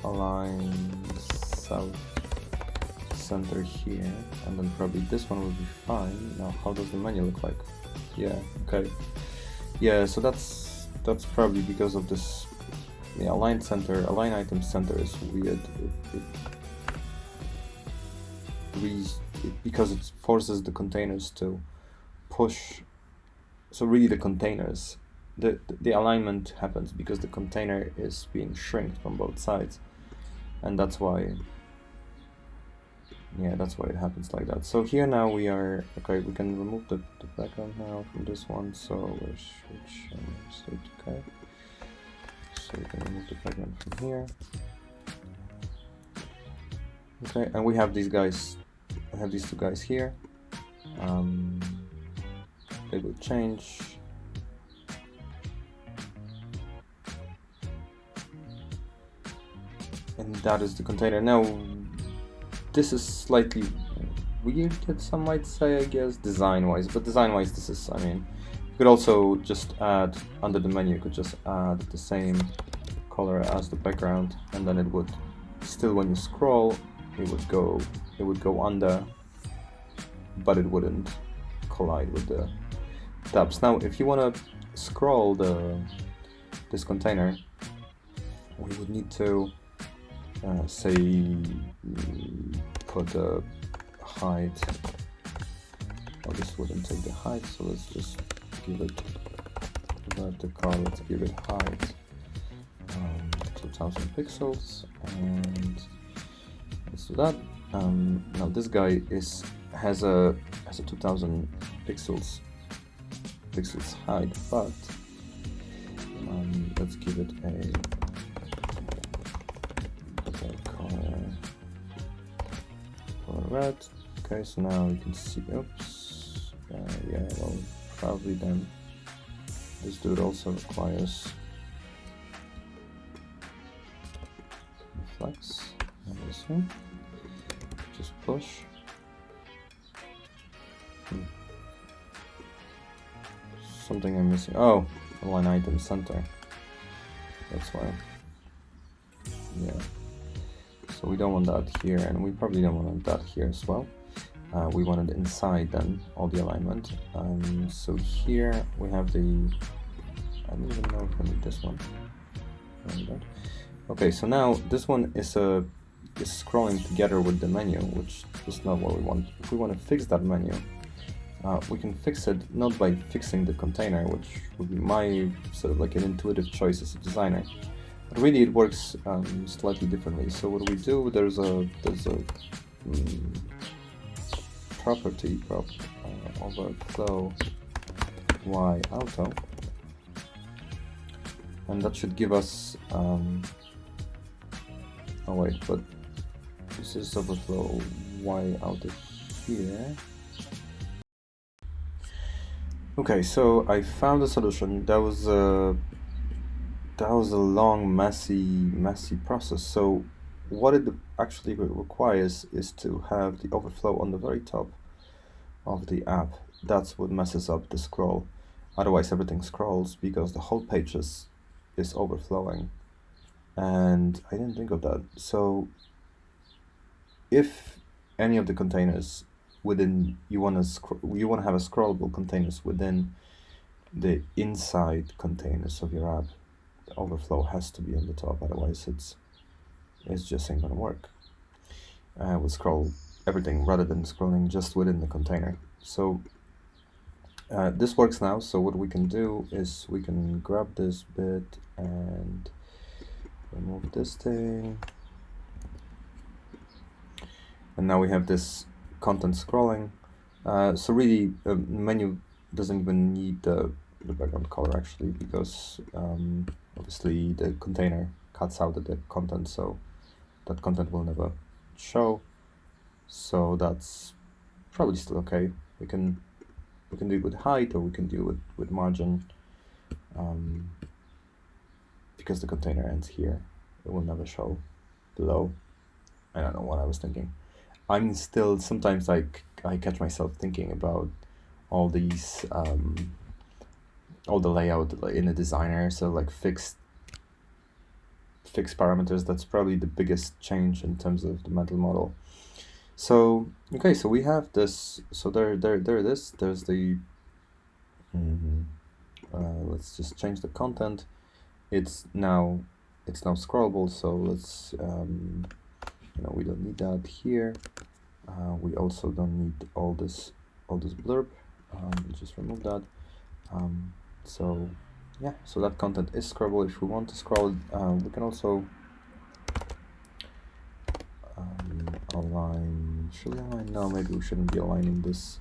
align south center here, and then probably this one will be fine. Now, how does the menu look like? Yeah, okay. Yeah, so that's probably because of this. Yeah, align item center is weird. Because it forces the containers to push. So really the containers, the alignment happens because the container is being shrinked from both sides, and that's why, yeah, that's why it happens like that. So here now we are, okay, we can remove the background now from this one, so we'll switch state, okay. So we can remove the background from here. Okay, and we have these guys. I have these two guys here. They will change. And that is the container. Now, this is slightly weird, some might say, I guess, design-wise. But design-wise, this is, I mean, you could also just add, under the menu, you could just add the same color as the background, and then it would, still when you scroll, it would go under, but it wouldn't collide with the tabs. Now, if you want to scroll this container, we would need to say put the height. Well, this wouldn't take the height, so let's just give it vertical. Let's give it height 2000 pixels, and let's do that. Now this guy has a 2000 pixels height, but let's give it a color red. Okay, so now you can see. Oops. Yeah. Well, probably then this dude also requires flex. And this one. Just push. Something I'm missing. Oh, align item center. That's why. Yeah. So we don't want that here, and we probably don't want that here as well. We want it inside then, all the alignment. So here we have the, I don't even know if I need this one. Okay, so now this one is scrolling together with the menu, which is not what we want. If we want to fix that menu, we can fix it not by fixing the container, which would be my sort of like an intuitive choice as a designer. But really, it works slightly differently. So what do we do? There's a property overflow y auto, and that should give us. Oh wait, but this is overflow y auto here. Okay, so I found a solution. That was a long, messy process. So what it actually requires is to have the overflow on the very top of the app. That's what messes up the scroll. Otherwise, everything scrolls because the whole page is overflowing. And I didn't think of that. So if any of the containers within you want to have a scrollable containers within the inside containers of your app, the overflow has to be on the top, otherwise it's just ain't gonna work. We'll scroll everything rather than scrolling just within the container. So this works now. So what we can do is we can grab this bit and remove this thing, and now we have this content scrolling. So really, menu doesn't even need the background color actually, because obviously the container cuts out the content, so that content will never show. So that's probably still okay. We can do it with height, or we can do it with margin, because the container ends here. It will never show below. I don't know what I was thinking. I'm still, sometimes I catch myself thinking about all these all the layout in a designer, so like fixed parameters. That's probably the biggest change in terms of the mental model. So okay, so we have this. So there it is. There's the let's just change the content. It's now scrollable, so let's we don't need that here. We also don't need all this blurb. Just remove that. So yeah, so that content is scrollable. If we want to scroll, we can also align. Should we align? No, maybe we shouldn't be aligning this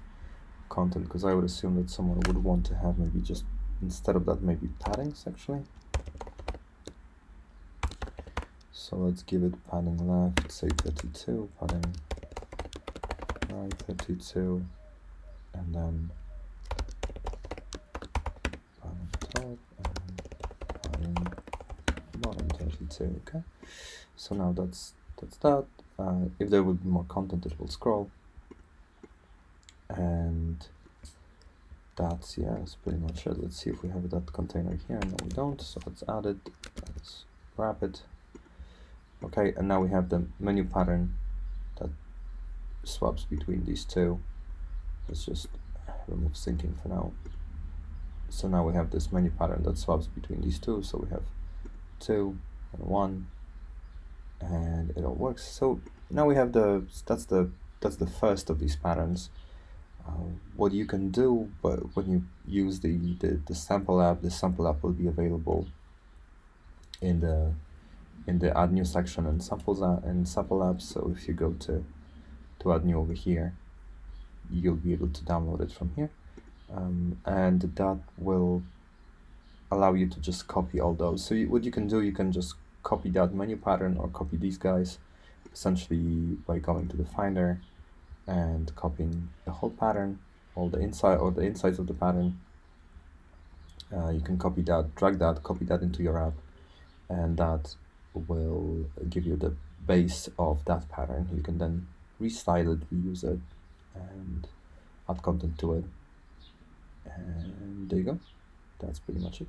content, because I would assume that someone would want to have maybe just, instead of that, maybe paddings actually. So let's give it padding left, say 32, padding right 32, and then padding top and padding bottom 32. Okay, so now that's that. If there would be more content, it will scroll, and that's pretty much it. Let's see if we have that container here. No, we don't, so let's add it. Let's wrap it. Okay, and now we have the menu pattern that swaps between these two. Let's just remove syncing for now. So now we have this menu pattern that swaps between these two. So we have 2 and 1, and it all works. So now we have that's the first of these patterns. What you can do, but when you use the sample app, the sample app will be available in the add new section and samples and sample apps. So if you go to add new over here, you'll be able to download it from here, and that will allow you to just copy all those. So what you can do, you can just copy that menu pattern or copy these guys, essentially by going to the Finder and copying the whole pattern, all the insides of the pattern. You can copy that, drag that, copy that into your app, and that will give you the base of that pattern. You can then restyle it, reuse it, and add content to it. And there you go. That's pretty much it.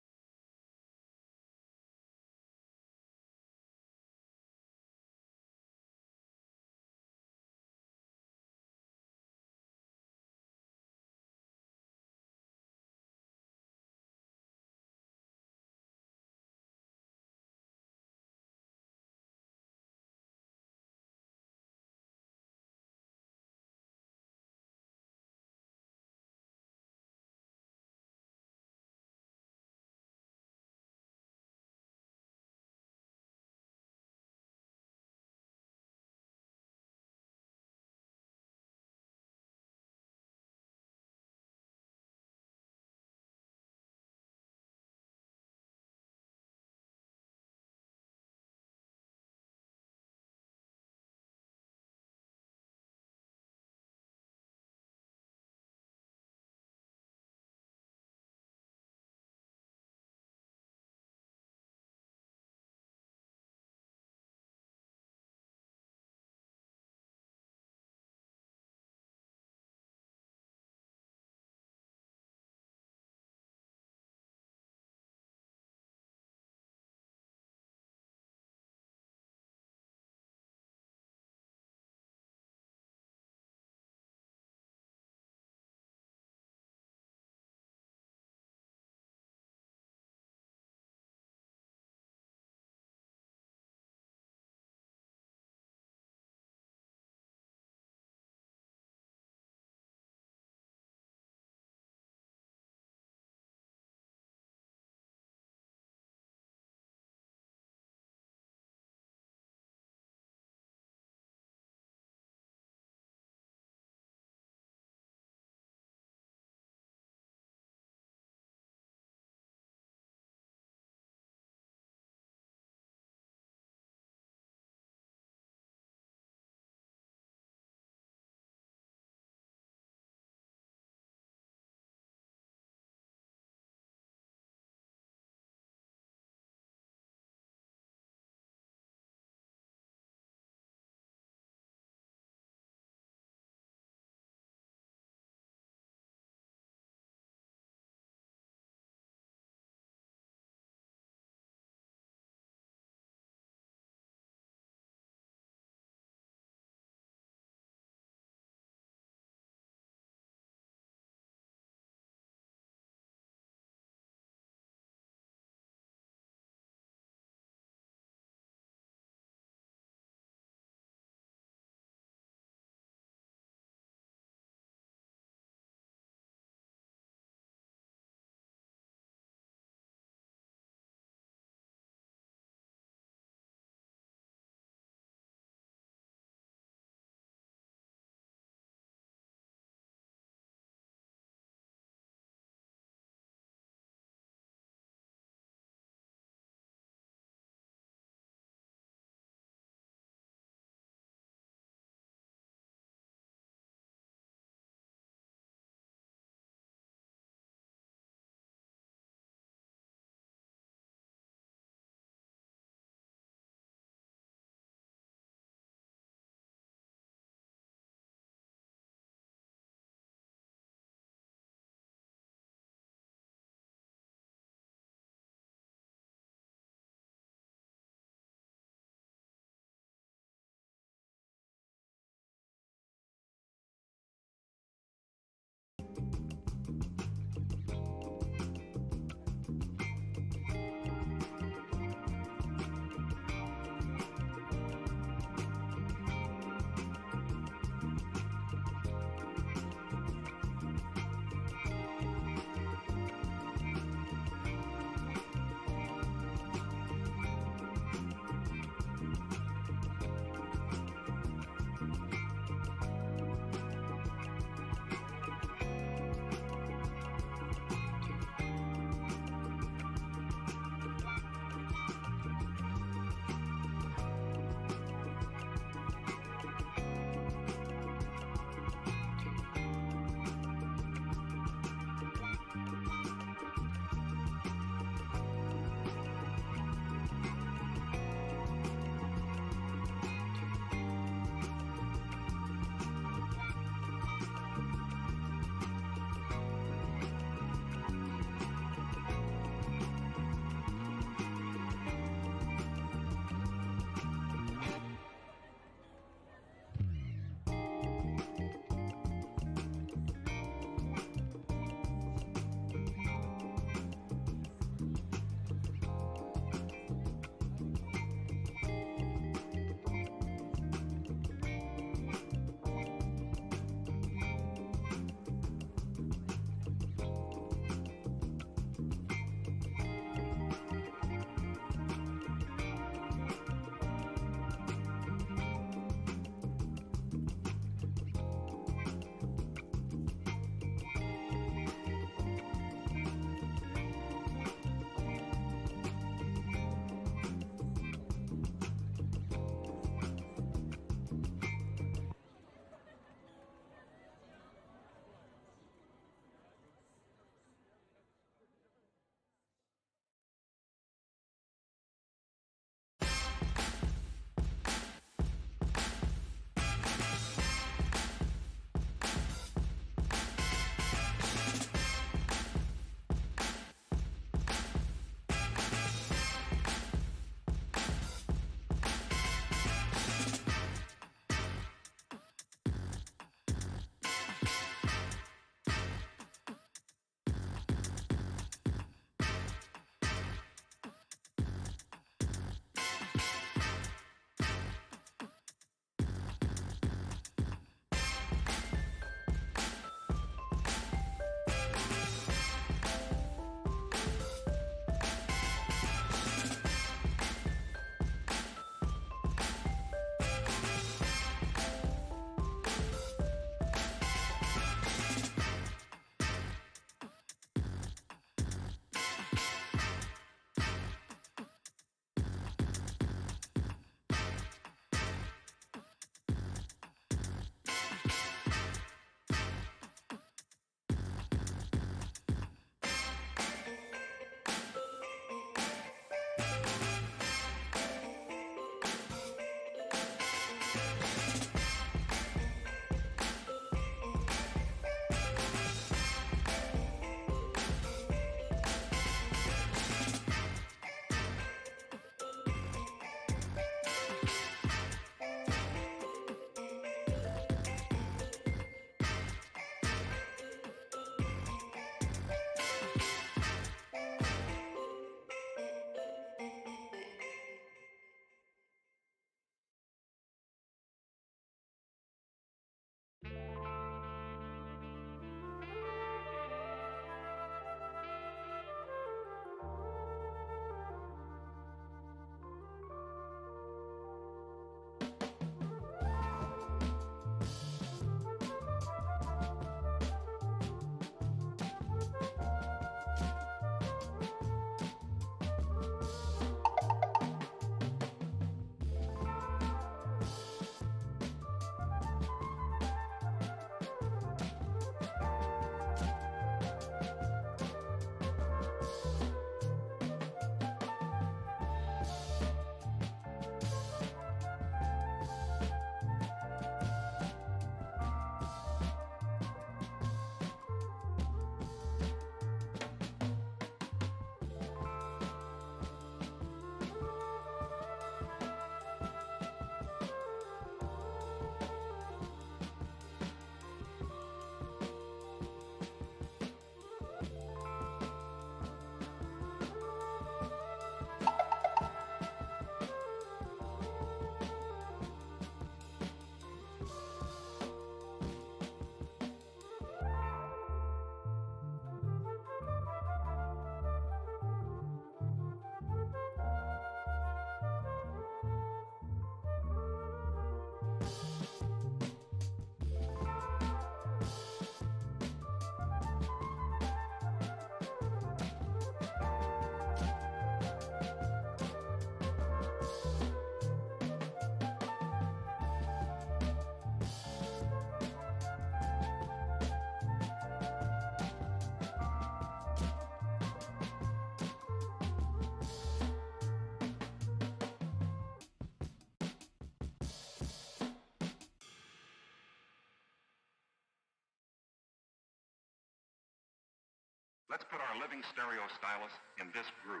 Let's put our living stereo stylus in this groove.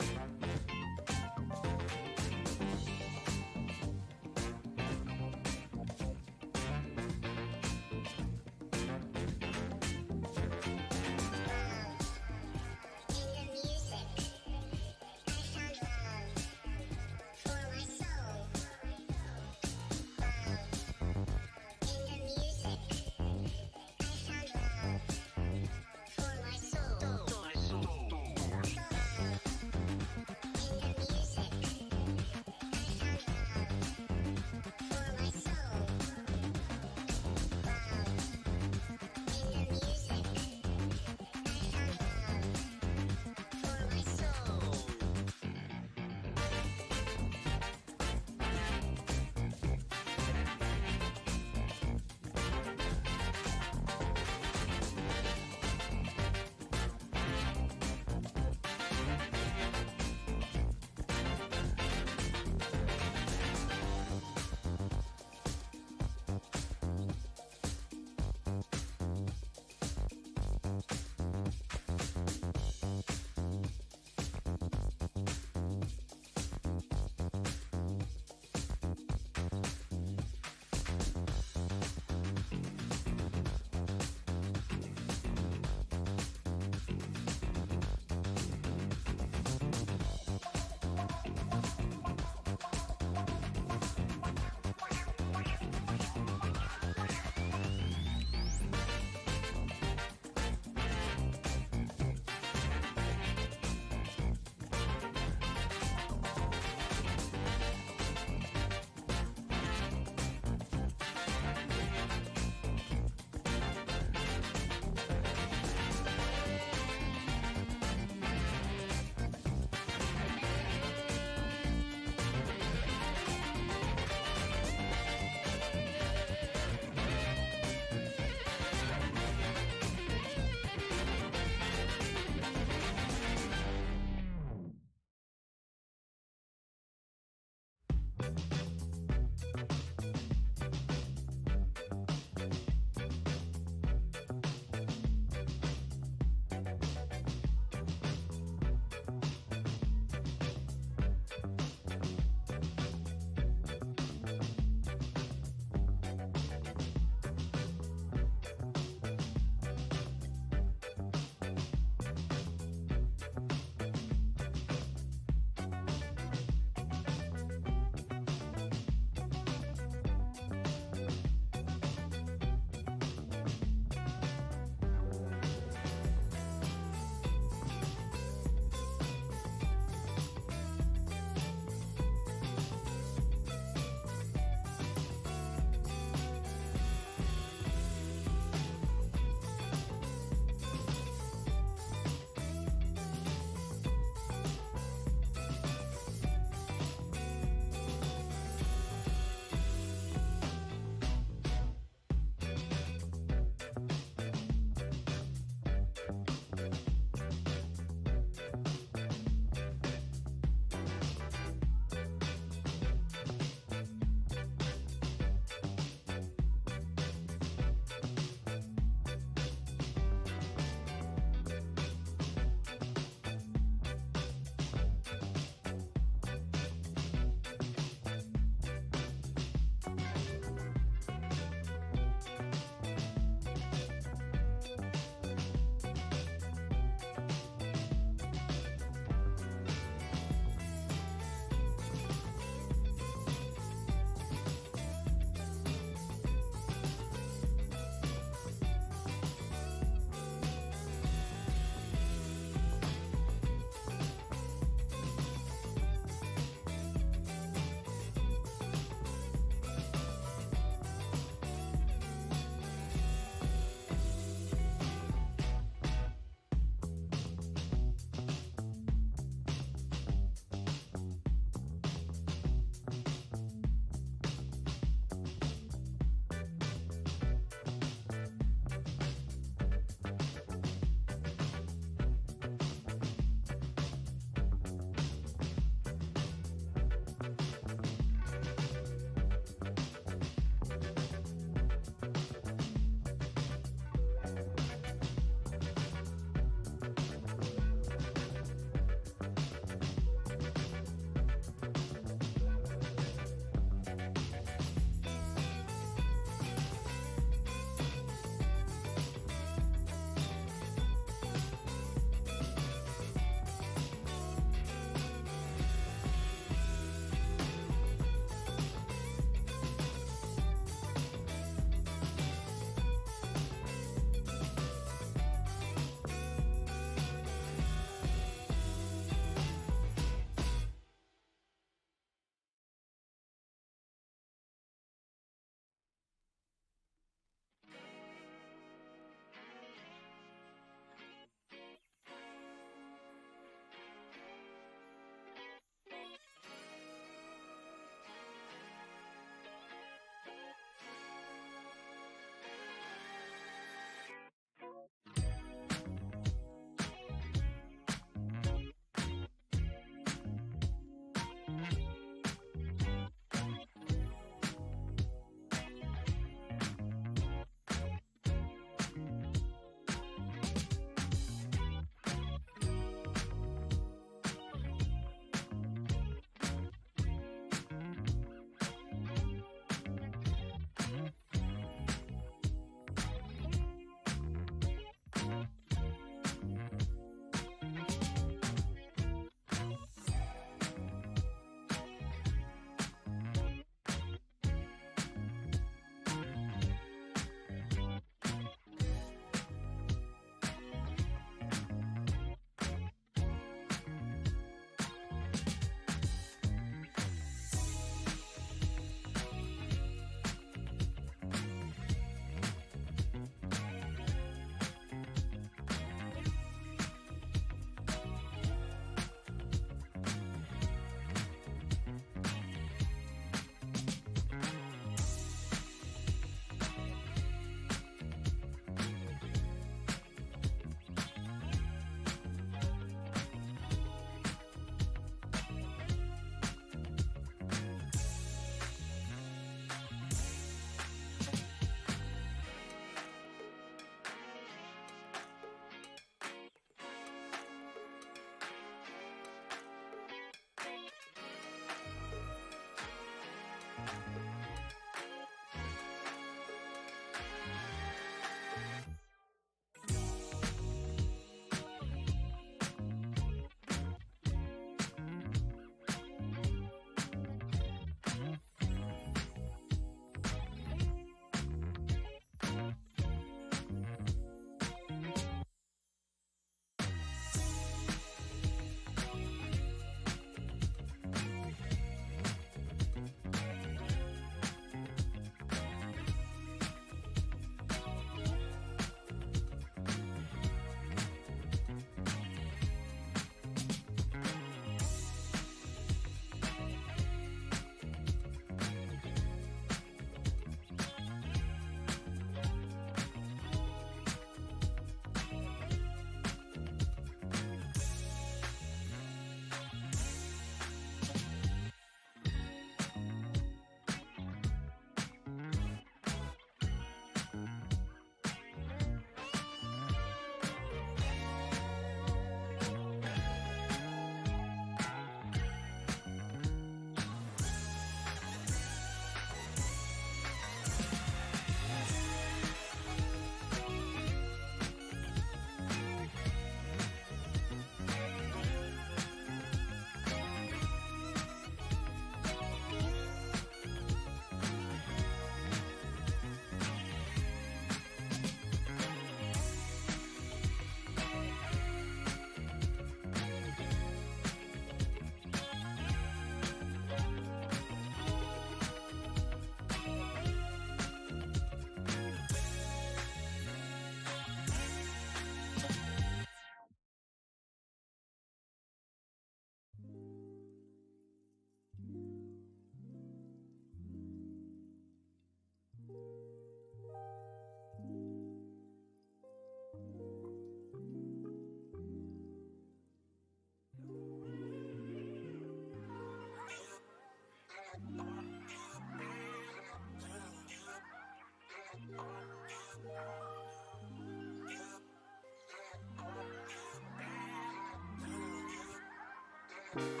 week.